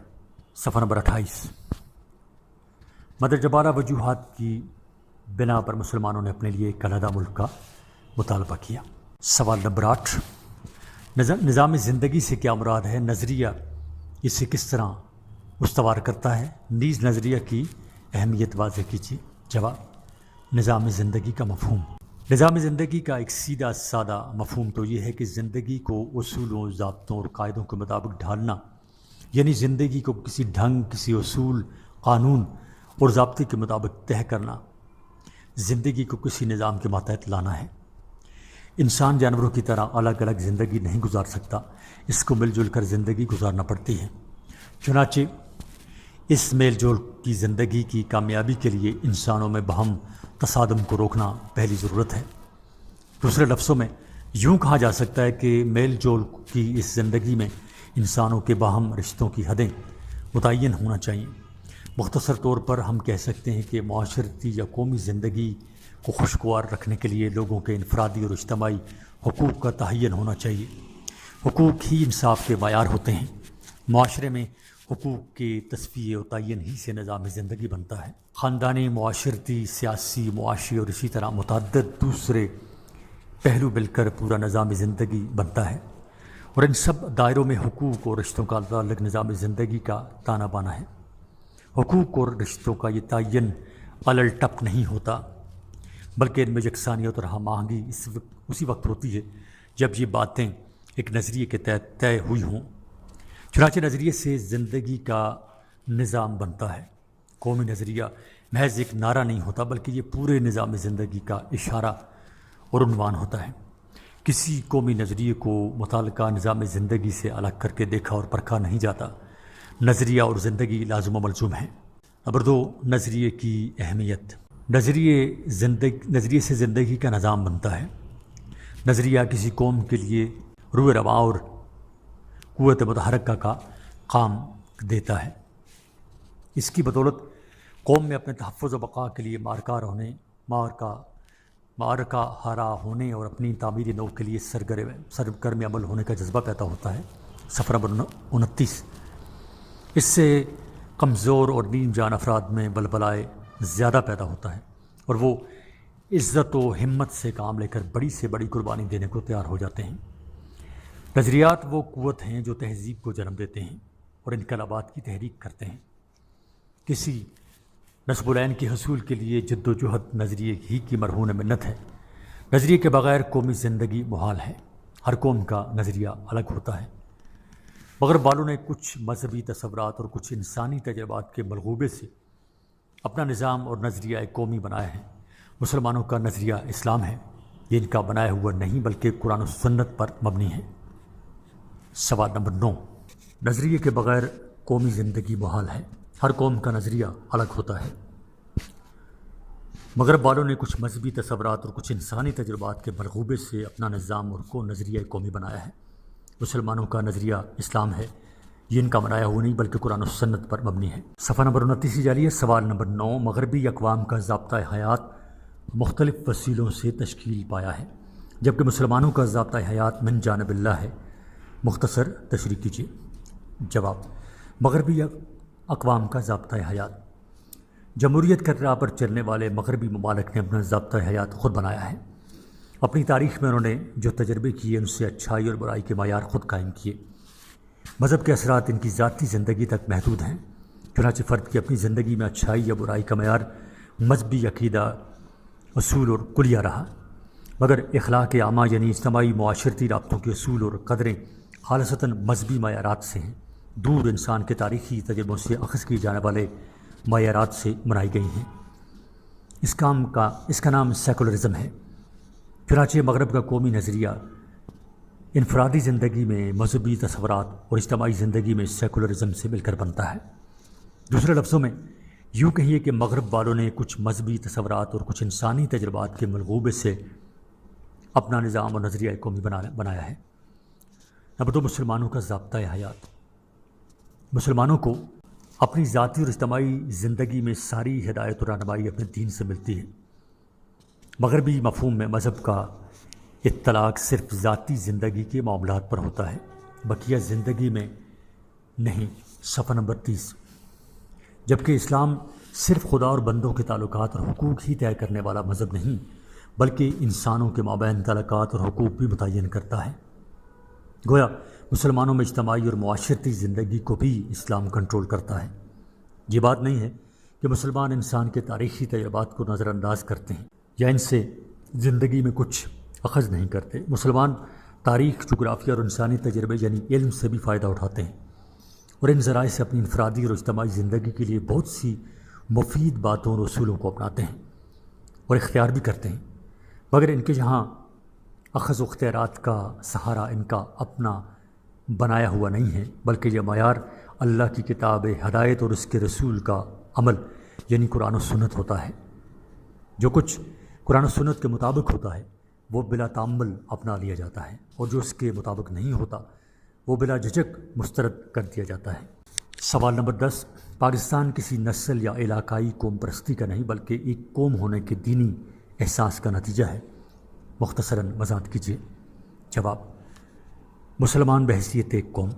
صفحہ نمبر 28۔ مدرجبارہ وجوہات کی بنا پر مسلمانوں نے اپنے لیے ایک علیحدہ ملک کا مطالبہ کیا۔ سوال نمبر 8، نظام زندگی سے کیا مراد ہے؟ نظریہ اسے کس طرح استوار کرتا ہے؟ نیز نظریہ کی اہمیت واضح کیجیے۔ جواب، نظام زندگی کا مفہوم۔ نظام زندگی کا ایک سیدھا سادہ مفہوم تو یہ ہے کہ زندگی کو اصولوں، ضابطوں اور قاعدوں کے مطابق ڈھالنا، یعنی زندگی کو کسی ڈھنگ، کسی اصول، قانون اور ضابطے کے مطابق طے کرنا، زندگی کو کسی نظام کے ماتحت لانا ہے۔ انسان جانوروں کی طرح الگ الگ زندگی نہیں گزار سکتا، اس کو مل جل کر زندگی گزارنا پڑتی ہے۔ چنانچہ اس میل جول کی زندگی کی کامیابی کے لیے انسانوں میں باہم تصادم کو روکنا پہلی ضرورت ہے۔ دوسرے لفظوں میں یوں کہا جا سکتا ہے کہ میل جول کی اس زندگی میں انسانوں کے باہم رشتوں کی حدیں متعین ہونا چاہیے۔ مختصر طور پر ہم کہہ سکتے ہیں کہ معاشرتی یا قومی زندگی کو خوشگوار رکھنے کے لیے لوگوں کے انفرادی اور اجتماعی حقوق کا تعین ہونا چاہیے۔ حقوق ہی انصاف کے معیار ہوتے ہیں۔ معاشرے میں حقوق کے تصفیے اور تعین ہی سے نظام زندگی بنتا ہے۔ خاندانی، معاشرتی، سیاسی، معاشی اور اسی طرح متعدد دوسرے پہلو مل کر پورا نظام زندگی بنتا ہے، اور ان سب دائروں میں حقوق اور رشتوں کا تعلق نظام زندگی کا تانا بانا ہے۔ حقوق اور رشتوں کا یہ تعین الل ٹپ نہیں ہوتا، بلکہ ان میں یکسانیت اور ہم آہنگی اسی وقت ہوتی ہے جب یہ باتیں ایک نظریے کے تحت طے ہوئی ہوں۔ چنانچہ نظریے سے زندگی کا نظام بنتا ہے۔ قومی نظریہ محض ایک نعرہ نہیں ہوتا، بلکہ یہ پورے نظام زندگی کا اشارہ اور عنوان ہوتا ہے۔ کسی قومی نظریے کو متعلقہ نظام زندگی سے الگ کر کے دیکھا اور پرکھا نہیں جاتا۔ نظریہ اور زندگی لازم و ملزوم ہیں۔ نمبر 2، نظریے کی اہمیت۔ نظریے سے زندگی کا نظام بنتا ہے۔ نظریہ کسی قوم کے لیے روح رواں اور قوت متحرکہ کا کام دیتا ہے۔ اس کی بدولت قوم میں اپنے تحفظ و بقا کے لیے معرکہ ہارا ہونے اور اپنی تعمیر نو کے لیے سرگرم عمل ہونے کا جذبہ پیدا ہوتا ہے۔ صفحہ نمبر 29۔ اس سے کمزور اور نیم جان افراد میں بلبلائے زیادہ پیدا ہوتا ہے، اور وہ عزت و ہمت سے کام لے کر بڑی سے بڑی قربانی دینے کو تیار ہو جاتے ہیں۔ نظریات وہ قوت ہیں جو تہذیب کو جنم دیتے ہیں اور انقلابات کی تحریک کرتے ہیں۔ کسی نصب العین کے حصول کے لیے جد و جہد نظریے ہی کی مرہون منت ہے۔ نظریے کے بغیر قومی زندگی محال ہے۔ ہر قوم کا نظریہ الگ ہوتا ہے۔ مغرب والوں نے کچھ مذہبی تصورات اور کچھ انسانی تجربات کے ملغوبے سے اپنا نظام اور نظریہ قومی بنایا ہے۔ مسلمانوں کا نظریہ اسلام ہے، یہ ان کا بنایا ہوا نہیں بلکہ قرآن و سنت پر مبنی ہے۔ سوال نمبر 9، نظریے کے بغیر قومی زندگی محال ہے۔ ہر قوم کا نظریہ الگ ہوتا ہے۔ مغرب والوں نے کچھ مذہبی تصورات اور کچھ انسانی تجربات کے ملغوبے سے اپنا نظام اور نظریہ قومی بنایا ہے۔ مسلمانوں کا نظریہ اسلام ہے، یہ ان کا بنایا ہوا نہیں بلکہ قرآن و سنت پر مبنی ہے۔ صفحہ نمبر 29 جاری ہے۔ سوال نمبر 9، مغربی اقوام کا ضابطۂ حیات مختلف وسیلوں سے تشکیل پایا ہے، جبکہ مسلمانوں کا ضابطۂ حیات من جانب اللہ ہے۔ مختصر تشریح کیجیے۔ جواب، مغربی اقوام کا ضابطۂ حیات، جمہوریت کے راہ پر چلنے والے مغربی ممالک نے اپنا ضابطۂ حیات خود بنایا ہے۔ اپنی تاریخ میں انہوں نے جو تجربے کیے ان سے اچھائی اور برائی کے معیار خود قائم کیے۔ مذہب کے اثرات ان کی ذاتی زندگی تک محدود ہیں، چنانچہ فرد کی اپنی زندگی میں اچھائی یا برائی کا معیار مذہبی عقیدہ، اصول اور کلیہ رہا، مگر اخلاق عامہ یعنی اجتماعی معاشرتی رابطوں کے اصول اور قدریں خالصتاً مذہبی معیارات سے ہیں، دور انسان کے تاریخی تجربوں سے اخذ کیے جانے والے معیارات سے بنائی گئی ہیں۔ اس کا نام سیکولرزم ہے۔ چنانچہ مغرب کا قومی نظریہ انفرادی زندگی میں مذہبی تصورات اور اجتماعی زندگی میں سیکولرزم سے مل کر بنتا ہے۔ دوسرے لفظوں میں یوں کہیے کہ مغرب والوں نے کچھ مذہبی تصورات اور کچھ انسانی تجربات کے ملغوبے سے اپنا نظام اور نظریہ قومی بنایا ہے۔ نمبر 2، مسلمانوں کا ضابطۂ حیات۔ مسلمانوں کو اپنی ذاتی اور اجتماعی زندگی میں ساری ہدایت اور رہنمائی اپنے دین سے ملتی ہے۔ مغربی مفہوم میں مذہب کا اطلاق صرف ذاتی زندگی کے معاملات پر ہوتا ہے، بقیہ زندگی میں نہیں۔ صفحہ نمبر 30۔ جبکہ اسلام صرف خدا اور بندوں کے تعلقات اور حقوق ہی طے کرنے والا مذہب نہیں، بلکہ انسانوں کے مابین تعلقات اور حقوق بھی متعین کرتا ہے۔ گویا مسلمانوں میں اجتماعی اور معاشرتی زندگی کو بھی اسلام کنٹرول کرتا ہے۔ یہ بات نہیں ہے کہ مسلمان انسان کے تاریخی تجربات کو نظر انداز کرتے ہیں یا ان سے زندگی میں کچھ اخذ نہیں کرتے۔ مسلمان تاریخ، جغرافیہ اور انسانی تجربے یعنی علم سے بھی فائدہ اٹھاتے ہیں، اور ان ذرائع سے اپنی انفرادی اور اجتماعی زندگی کے لیے بہت سی مفید باتوں اور اصولوں کو اپناتے ہیں اور اختیار بھی کرتے ہیں، مگر ان کے یہاں اخذ و اختیارات کا سہارا ان کا اپنا بنایا ہوا نہیں ہے، بلکہ یہ معیار اللہ کی کتاب ہدایت اور اس کے رسول کا عمل یعنی قرآن و سنت ہوتا ہے۔ جو کچھ قرآن و سنت کے مطابق ہوتا ہے وہ بلا تعمل اپنا لیا جاتا ہے، اور جو اس کے مطابق نہیں ہوتا وہ بلا جھجک مسترد کر دیا جاتا ہے۔ سوال نمبر 10، پاکستان کسی نسل یا علاقائی قوم پرستی کا نہیں بلکہ ایک قوم ہونے کے دینی احساس کا نتیجہ ہے، مختصراً وضاحت کیجیے۔ جواب، مسلمان بحیثیت ایک قوم۔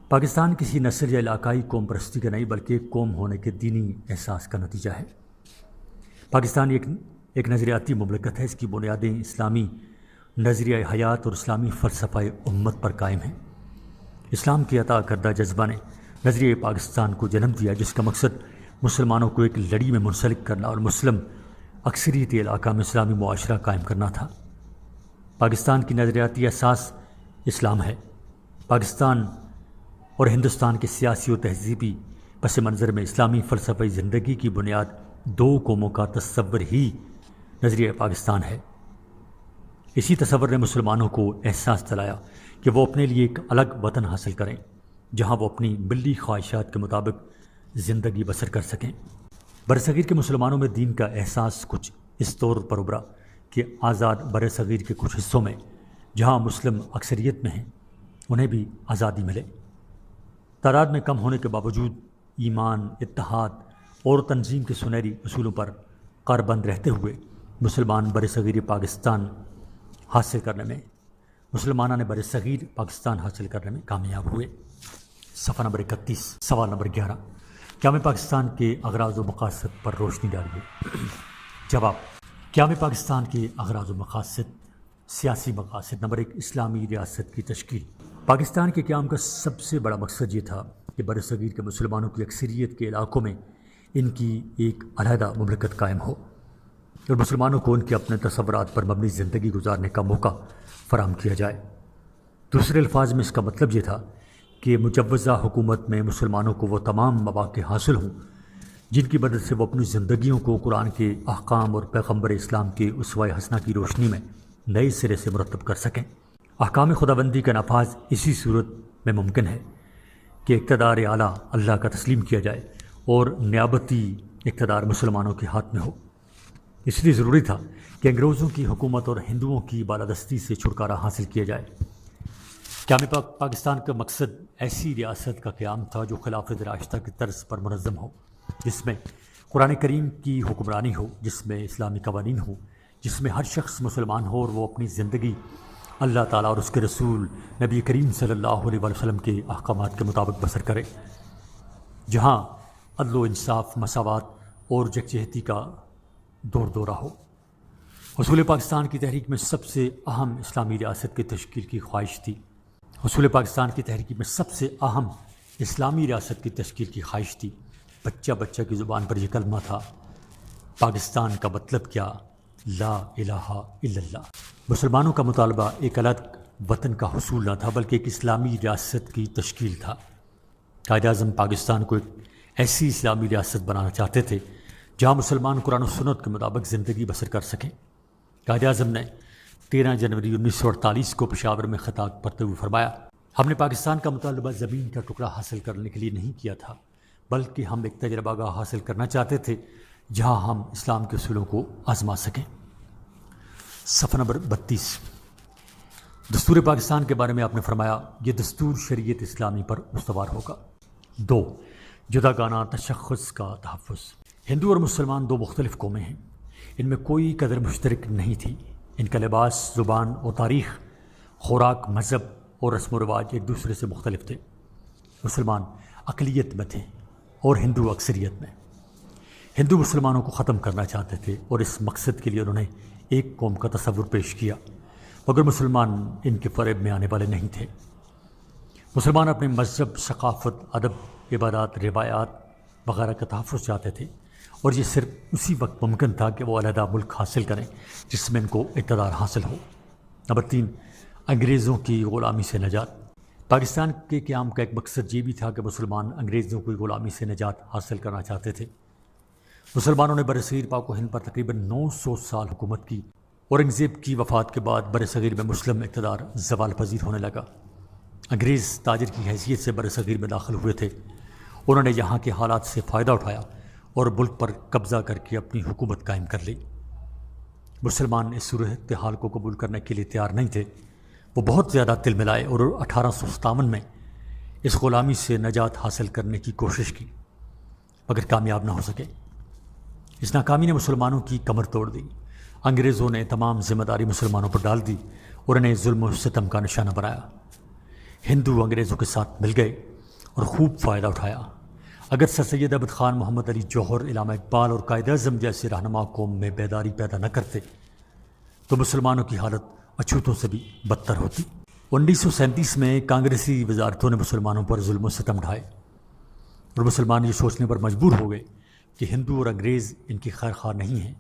پاکستان کسی نسل یا علاقائی قوم پرستی کا نہیں بلکہ ایک قوم ہونے کے دینی احساس کا نتیجہ ہے۔ پاکستان ایک نظریاتی مملکت ہے، اس کی بنیادیں اسلامی نظریہ حیات اور اسلامی فلسفہ امت پر قائم ہیں۔ اسلام کی عطا کردہ جذبہ نے نظریہ پاکستان کو جنم دیا، جس کا مقصد مسلمانوں کو ایک لڑی میں منسلک کرنا اور مسلم اکثریتی علاقہ میں اسلامی معاشرہ قائم کرنا تھا۔ پاکستان کی نظریاتی اساس اسلام ہے۔ پاکستان اور ہندوستان کے سیاسی و تہذیبی پس منظر میں اسلامی فلسفہ زندگی کی بنیاد دو قوموں کا تصور ہی نظریہ پاکستان ہے۔ اسی تصور نے مسلمانوں کو احساس دلایا کہ وہ اپنے لیے ایک الگ وطن حاصل کریں جہاں وہ اپنی ملی خواہشات کے مطابق زندگی بسر کر سکیں۔ برصغیر کے مسلمانوں میں دین کا احساس کچھ اس طور پر ابھرا کہ آزاد برصغیر کے کچھ حصوں میں جہاں مسلم اکثریت میں ہیں انہیں بھی آزادی ملے۔ تعداد میں کم ہونے کے باوجود ایمان، اتحاد اور تنظیم کے سنہری اصولوں پر کاربند رہتے ہوئے مسلمانانہ نے برصغیر پاکستان حاصل کرنے میں کامیاب ہوئے۔ صفحہ نمبر 31، سوال نمبر 11، قیام پاکستان کے اغراض و مقاصد پر روشنی ڈالیے۔ جواب، قیام پاکستان کے اغراض و مقاصد، سیاسی مقاصد۔ نمبر 1، اسلامی ریاست کی تشکیل۔ پاکستان کے قیام کا سب سے بڑا مقصد یہ تھا کہ برصغیر کے مسلمانوں کی اکثریت کے علاقوں میں ان کی ایک علیحدہ مملکت قائم ہو اور مسلمانوں کو ان کے اپنے تصورات پر مبنی زندگی گزارنے کا موقع فراہم کیا جائے۔ دوسرے الفاظ میں اس کا مطلب یہ تھا کہ مجوزہ حکومت میں مسلمانوں کو وہ تمام مواقع حاصل ہوں جن کی مدد سے وہ اپنی زندگیوں کو قرآن کے احکام اور پیغمبر اسلام کے اسوہ حسنہ کی روشنی میں نئے سرے سے مرتب کر سکیں۔ احکام خداوندی کا نفاذ اسی صورت میں ممکن ہے کہ اقتدار اعلیٰ اللہ کا تسلیم کیا جائے اور نیابتی اقتدار مسلمانوں کے ہاتھ میں ہو۔ اس لیے ضروری تھا کہ انگریزوں کی حکومت اور ہندوؤں کی بالادستی سے چھٹکارا حاصل کیا جائے۔ قیام پاکستان کا مقصد ایسی ریاست کا قیام تھا جو خلافت راشدہ کی طرز پر منظم ہو، جس میں قرآن کریم کی حکمرانی ہو، جس میں اسلامی قوانین ہوں، جس میں ہر شخص مسلمان ہو اور وہ اپنی زندگی اللہ تعالیٰ اور اس کے رسول نبی کریم صلی اللہ علیہ وسلم کے احکامات کے مطابق بسر کرے، جہاں عدل و انصاف، مساوات اور یکجہتی کا دور دورہ ہو۔ حصول پاکستان کی تحریک میں سب سے اہم اسلامی ریاست کی تشکیل کی خواہش تھی۔ حصول پاکستان کی تحریک میں سب سے اہم اسلامی ریاست کی تشکیل کی خواہش تھی۔ بچہ بچہ کی زبان پر یہ کلمہ تھا، پاکستان کا مطلب کیا؟ لا الہ الا اللہ۔ مسلمانوں کا مطالبہ ایک الگ وطن کا حصول نہ تھا بلکہ ایک اسلامی ریاست کی تشکیل تھا۔ قائد اعظم پاکستان کو ایک ایسی اسلامی ریاست بنانا چاہتے تھے جہاں مسلمان قرآن و سنت کے مطابق زندگی بسر کر سکیں۔ قائد اعظم نے 13 جنوری 1948 کو پشاور میں خطاب کرتے ہوئے فرمایا، ہم نے پاکستان کا مطالبہ زمین کا ٹکڑا حاصل کرنے کے لیے نہیں کیا تھا بلکہ ہم ایک تجربہ گاہ حاصل کرنا چاہتے تھے جہاں ہم اسلام کے اصولوں کو آزما سکیں۔ صفحہ نمبر 32، دستور پاکستان کے بارے میں آپ نے فرمایا، یہ دستور شریعت اسلامی پر استوار ہوگا۔ 2، جداگانہ تشخص کا تحفظ۔ ہندو اور مسلمان دو مختلف قومیں ہیں، ان میں کوئی قدر مشترک نہیں تھی۔ ان کا لباس، زبان اور تاریخ، خوراک، مذہب اور رسم و رواج ایک دوسرے سے مختلف تھے۔ مسلمان اقلیت میں تھے اور ہندو اکثریت میں۔ ہندو مسلمانوں کو ختم کرنا چاہتے تھے اور اس مقصد کے لیے انہوں نے ایک قوم کا تصور پیش کیا، مگر مسلمان ان کے فریب میں آنے والے نہیں تھے۔ مسلمان اپنے مذہب، ثقافت، ادب، عبادات، روایات وغیرہ کا تحفظ چاہتے تھے اور یہ صرف اسی وقت ممکن تھا کہ وہ علیحدہ ملک حاصل کریں جس میں ان کو اقتدار حاصل ہو۔ نمبر 3، انگریزوں کی غلامی سے نجات۔ پاکستان کے قیام کا ایک مقصد یہ بھی تھا کہ مسلمان انگریزوں کی غلامی سے نجات حاصل کرنا چاہتے تھے۔ مسلمانوں نے برصغیر پاک و ہند پر تقریباً 900 سال حکومت کی اورنگزیب کی وفات کے بعد بر صغیر میں مسلم اقتدار زوال پذیر ہونے لگا۔ انگریز تاجر کی حیثیت سے بر صغیر میں داخل ہوئے تھے۔ انہوں نے یہاں کے حالات سے فائدہ اٹھایا اور ملک پر قبضہ کر کے اپنی حکومت قائم کر لی۔ مسلمان اس صورتحال کو قبول کرنے کے لیے تیار نہیں تھے۔ وہ بہت زیادہ تل ملائے اور 1857 میں اس غلامی سے نجات حاصل کرنے کی کوشش کی، مگر کامیاب نہ ہو سکے۔ اس ناکامی نے مسلمانوں کی کمر توڑ دی۔ انگریزوں نے تمام ذمہ داری مسلمانوں پر ڈال دی اور انہیں ظلم و ستم کا نشانہ بنایا۔ ہندو انگریزوں کے ساتھ مل گئے اور خوب فائدہ اٹھایا۔ اگر سر سید احمد خان، محمد علی جوہر، علامہ اقبال اور قائد اعظم جیسے رہنما قوم میں بیداری پیدا نہ کرتے تو مسلمانوں کی حالت اچھوتوں سے بھی بدتر ہوتی۔ 1937 میں کانگریسی وزارتوں نے مسلمانوں پر ظلم و ستم ڈھائے اور مسلمان یہ سوچنے پر مجبور ہو گئے کہ ہندو اور انگریز ان کی خیر خواہ نہیں ہیں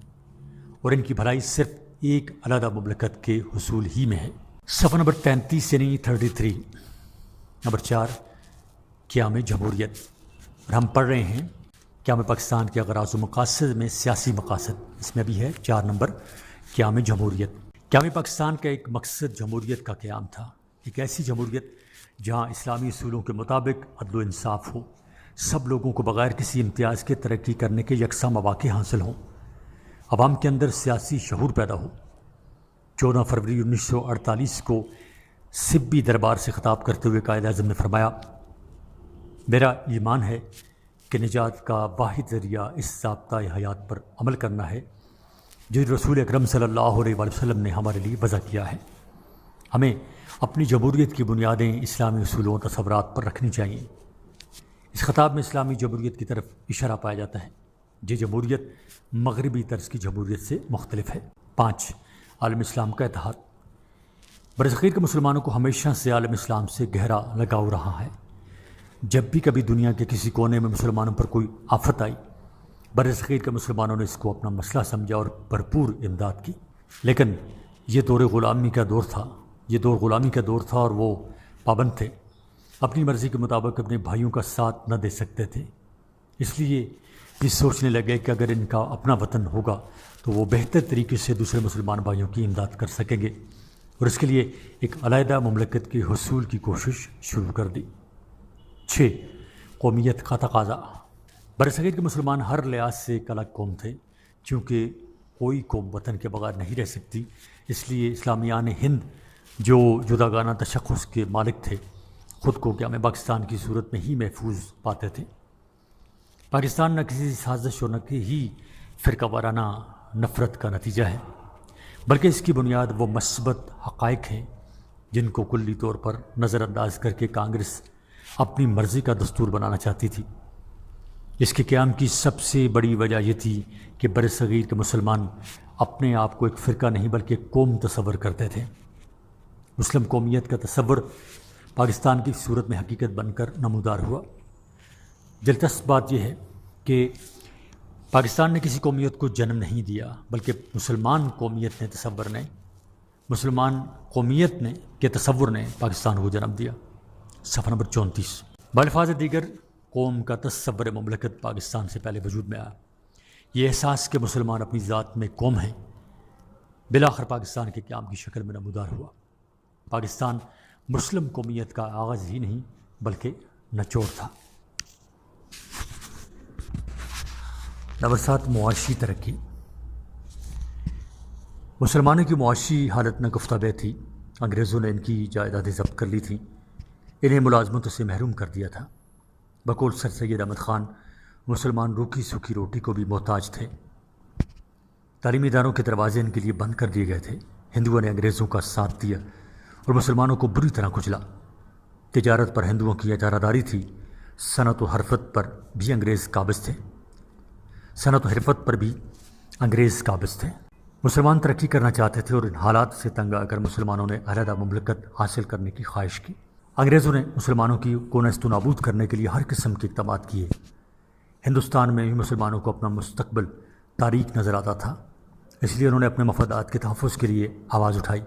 اور ان کی بھلائی صرف ایک علیحدہ مملکت کے حصول ہی میں ہے۔ صفحہ نمبر 33 یعنی 33، نمبر 4، قیام جمہوریت۔ اور ہم پڑھ رہے ہیں قیام پاکستان کے اغراض و مقاصد میں سیاسی مقاصد، اس میں بھی ہے 4 نمبر، قیام جمہوریت۔ قیام پاکستان کا ایک مقصد جمہوریت کا قیام تھا، ایک ایسی جمہوریت جہاں اسلامی اصولوں کے مطابق عدل و انصاف ہو، سب لوگوں کو بغیر کسی امتیاز کے ترقی کرنے کے یکساں مواقع حاصل ہوں، عوام کے اندر سیاسی شعور پیدا ہو۔ 14 فروری 1948 کو سبی دربار سے خطاب کرتے ہوئے قائد اعظم نے فرمایا، میرا ایمان ہے کہ نجات کا واحد ذریعہ اس ضابطۂ حیات پر عمل کرنا ہے جو رسول اکرم صلی اللہ علیہ وآلہ وسلم نے ہمارے لیے وضع کیا ہے۔ ہمیں اپنی جمہوریت کی بنیادیں اسلامی اصولوں اور تصورات پر رکھنی چاہیے۔ اس خطاب میں اسلامی جمہوریت کی طرف اشارہ پایا جاتا ہے۔ یہ جمہوریت مغربی طرز کی جمہوریت سے مختلف ہے۔ 5، عالم اسلام کا اتحاد۔ برصغیر کے مسلمانوں کو ہمیشہ سے عالم اسلام سے گہرا لگاؤ رہا ہے۔ جب بھی کبھی دنیا کے کسی کونے میں مسلمانوں پر کوئی آفت آئی، برصغیر کے مسلمانوں نے اس کو اپنا مسئلہ سمجھا اور بھرپور امداد کی۔ لیکن یہ دور غلامی کا دور تھا اور وہ پابند تھے، اپنی مرضی کے مطابق اپنے بھائیوں کا ساتھ نہ دے سکتے تھے۔ اس لیے یہ سوچنے لگے کہ اگر ان کا اپنا وطن ہوگا تو وہ بہتر طریقے سے دوسرے مسلمان بھائیوں کی امداد کر سکیں گے، اور اس کے لیے ایک علیحدہ مملکت کے حصول کی کوشش شروع کر دی۔ 6، قومیت کا تقاضا۔ برصغیر کے مسلمان ہر لحاظ سے ایک الگ قوم تھے، چونکہ کوئی قوم وطن کے بغیر نہیں رہ سکتی، اس لیے اسلامیان ہند جو جداگانہ تشخص کے مالک تھے خود کو قیام پاکستان کی صورت میں ہی محفوظ پاتے تھے۔ پاکستان نہ کسی سازش اور نہ ہی فرقہ وارانہ نفرت کا نتیجہ ہے، بلکہ اس کی بنیاد وہ مثبت حقائق ہیں جن کو کلی طور پر نظر انداز کر کے کانگریس اپنی مرضی کا دستور بنانا چاہتی تھی۔ اس کے قیام کی سب سے بڑی وجہ یہ تھی کہ برصغیر کے مسلمان اپنے آپ کو ایک فرقہ نہیں بلکہ ایک قوم تصور کرتے تھے۔ مسلم قومیت کا تصور پاکستان کی صورت میں حقیقت بن کر نمودار ہوا۔ دلچسپ بات یہ ہے کہ پاکستان نے کسی قومیت کو جنم نہیں دیا، بلکہ مسلمان قومیت کے تصور نے پاکستان کو جنم دیا۔ صفحہ نمبر 34۔ بالفاظ دیگر قوم کا تصور مملکت پاکستان سے پہلے وجود میں آیا۔ یہ احساس کہ مسلمان اپنی ذات میں قوم ہیں بالآخر پاکستان کے قیام کی شکل میں نمودار ہوا۔ پاکستان مسلم قومیت کا آغاز ہی نہیں بلکہ نچوڑ تھا۔ نمبر 7، معاشی ترقی۔ مسلمانوں کی معاشی حالت ناگفتہ بہ تھی۔ انگریزوں نے ان کی جائیدادیں ضبط کر لی تھیں، انہیں ملازمتوں سے محروم کر دیا تھا۔ بقول سر سید احمد خان، مسلمان روکھی سوکھی روٹی کو بھی محتاج تھے۔ تعلیمی اداروں کے دروازے ان کے لیے بند کر دیے گئے تھے۔ ہندوؤں نے انگریزوں کا ساتھ دیا اور مسلمانوں کو بری طرح کچلا۔ تجارت پر ہندوؤں کی اجارہ داری تھی۔ صنعت و حرفت پر بھی انگریز قابض تھے۔ مسلمان ترقی کرنا چاہتے تھے اور ان حالات سے تنگ آ کر مسلمانوں نے علیحدہ مملکت حاصل کرنے کی خواہش کی۔ انگریزوں نے مسلمانوں کو نیست و نابود کرنے کے لیے ہر قسم کے اقدامات کیے۔ ہندوستان میں بھی مسلمانوں کو اپنا مستقبل تاریک نظر آتا تھا، اس لیے انہوں نے اپنے مفادات کے تحفظ کے لیے آواز اٹھائی،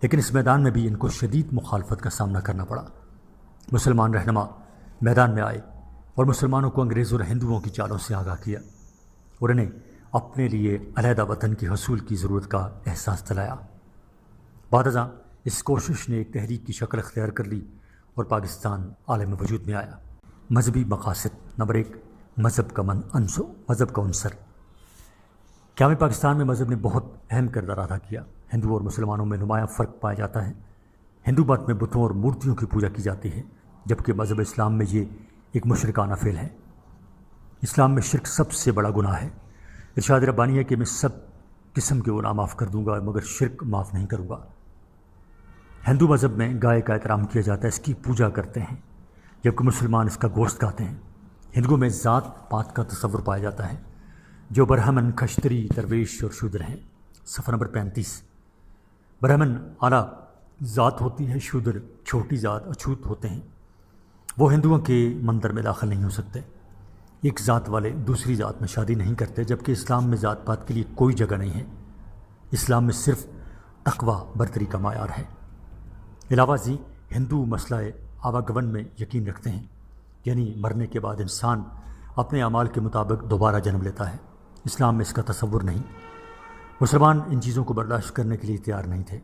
لیکن اس میدان میں بھی ان کو شدید مخالفت کا سامنا کرنا پڑا۔ مسلمان رہنما میدان میں آئے اور مسلمانوں کو انگریزوں اور ہندوؤں کی چالوں سے آگاہ کیا اور انہیں اپنے لیے علیحدہ وطن کے حصول کی ضرورت کا احساس دلایا۔ بعد ازاں اس کوشش نے ایک تحریک کی شکل اختیار کر لی اور پاکستان عالم وجود میں آیا۔ مذہبی مقاصد۔ نمبر 1، مذہب کا عنصر۔ قیام پاکستان میں مذہب نے بہت اہم کردار ادا کیا۔ ہندوؤں اور مسلمانوں میں نمایاں فرق پایا جاتا ہے۔ ہندو مت میں بتوں اور مورتیوں کی پوجا کی جاتی ہے، جبکہ مذہب اسلام میں یہ ایک مشرکانہ فعل ہے۔ اسلام میں شرک سب سے بڑا گناہ ہے۔ ارشاد ربانی ہے کہ میں سب قسم کے گناہ معاف کر دوں گا مگر شرک معاف نہیں کروں گا۔ ہندو مذہب میں گائے کا احترام کیا جاتا ہے، اس کی پوجا کرتے ہیں، جبکہ مسلمان اس کا گوشت کھاتے ہیں۔ ہندوؤں میں ذات پات کا تصور پایا جاتا ہے، جو برہمن، کھشتری، درویش اور شودر ہیں۔ صفحہ نمبر 35۔ برہمن اعلیٰ ذات ہوتی ہے، شودر چھوٹی ذات اچھوت ہوتے ہیں۔ وہ ہندوؤں کے مندر میں داخل نہیں ہو سکتے۔ ایک ذات والے دوسری ذات میں شادی نہیں کرتے، جبکہ اسلام میں ذات پات کے لیے کوئی جگہ نہیں ہے۔ اسلام میں صرف تقویٰ برتری کا معیار ہے۔ علاوہ ازیں ہندو مسئلہ آواگمن میں یقین رکھتے ہیں، یعنی مرنے کے بعد انسان اپنے اعمال کے مطابق دوبارہ جنم لیتا ہے۔ اسلام میں اس کا تصور نہیں۔ مسلمان ان چیزوں کو برداشت کرنے کے لیے تیار نہیں تھے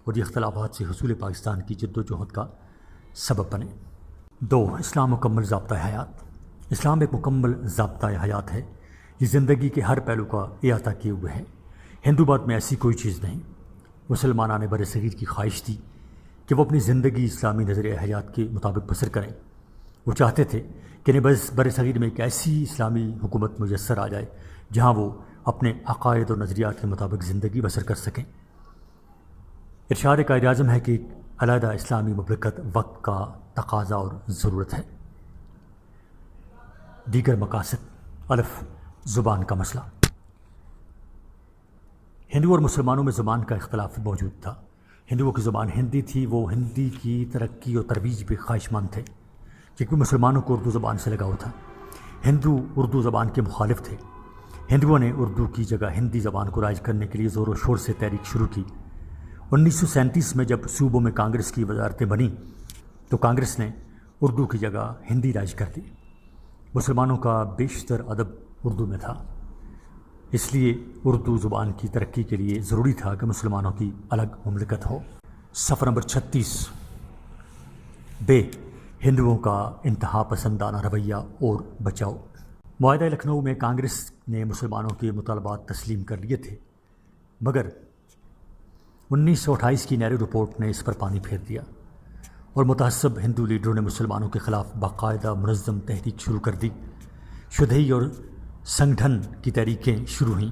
اور یہ اختلافات سے حصول پاکستان کی جد و جہد کا سبب بنے۔ 2، اسلام مکمل ضابطۂ حیات۔ اسلام ایک مکمل ضابطۂ حیات ہے۔ یہ زندگی کے ہر پہلو کا احاطہ کیے ہوئے ہے۔ ہندو مت میں ایسی کوئی چیز نہیں۔ مسلمانان برصغیر کی خواہش تھی کہ وہ اپنی زندگی اسلامی نظریہ حیات کے مطابق بسر کریں۔ وہ چاہتے تھے کہ برصغیر میں ایک ایسی اسلامی حکومت میسر آ جائے جہاں وہ اپنے عقائد اور نظریات کے مطابق زندگی بسر کر سکیں۔ ارشاد قائد اعظم ہے کہ ایک علیحدہ اسلامی مملکت وقت کا تقاضا اور ضرورت ہے۔ دیگر مقاصد۔ الف، زبان کا مسئلہ۔ ہندو اور مسلمانوں میں زبان کا اختلاف موجود تھا۔ ہندوؤں کی زبان ہندی تھی، وہ ہندی کی ترقی اور ترویج پہ خواہش مند تھے، جبکہ مسلمانوں کو اردو زبان سے لگاؤ تھا۔ ہندو اردو زبان کے مخالف تھے۔ ہندوؤں نے اردو کی جگہ ہندی زبان کو رائج کرنے کے لیے زور و شور سے تحریک شروع کی۔ 1937 میں جب صوبوں میں کانگریس کی وزارتیں بنیں تو کانگریس نے اردو کی جگہ ہندی رائج کر دی۔ مسلمانوں کا بیشتر ادب اردو میں تھا، اس لیے اردو زبان کی ترقی کے لیے ضروری تھا کہ مسلمانوں کی الگ مملکت ہو۔ صفحہ نمبر 36۔ ب، ہندوؤں کا انتہا پسندانہ رویہ اور بچاؤ۔ معاہدہ لکھنؤ میں کانگریس نے مسلمانوں کے مطالبات تسلیم کر لیے تھے، مگر 1928 کی نہرو رپورٹ نے اس پر پانی پھیر دیا اور متعصب ہندو لیڈروں نے مسلمانوں کے خلاف باقاعدہ منظم تحریک شروع کر دی۔ شدھئی اور سنگٹھن کی تحریکیں شروع ہوئیں۔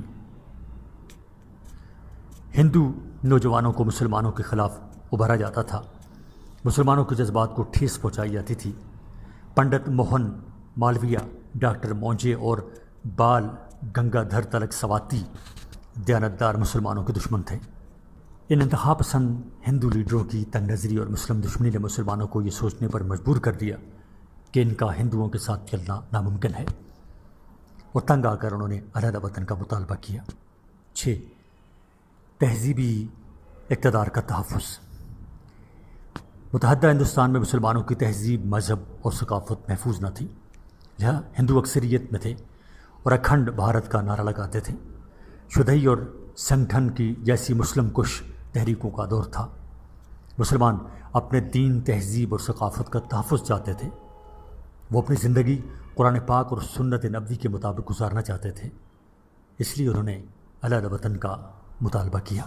ہندو نوجوانوں کو مسلمانوں کے خلاف ابھارا جاتا تھا، مسلمانوں کے جذبات کو ٹھیس پہنچائی جاتی تھی۔ پنڈت موہن مالویہ، ڈاکٹر مونجے اور بال گنگا دھر تلک سواتی دیانتدار مسلمانوں کے دشمن تھے۔ ان انتہا پسند ہندو لیڈروں کی تنگ نظری اور مسلم دشمنی نے مسلمانوں کو یہ سوچنے پر مجبور کر دیا کہ ان کا ہندوؤں کے ساتھ چلنا ناممکن ہے، اور تنگ آ کر انہوں نے علیحدہ وطن کا مطالبہ کیا۔ 6، تہذیبی اقتدار کا تحفظ۔ متحدہ ہندوستان میں مسلمانوں کی تہذیب، مذہب اور ثقافت محفوظ نہ تھی، جہاں ہندو اکثریت میں تھے اور اکھنڈ بھارت کا نعرہ لگاتے تھے۔ شدھئی اور سنگٹھن کی جیسی مسلم کش تحریکوں کا دور تھا۔ مسلمان اپنے دین، تہذیب اور ثقافت کا تحفظ چاہتے تھے۔ وہ اپنی زندگی قرآن پاک اور سنت نبوی کے مطابق گزارنا چاہتے تھے، اس لیے انہوں نے علیحدہ وطن کا مطالبہ کیا۔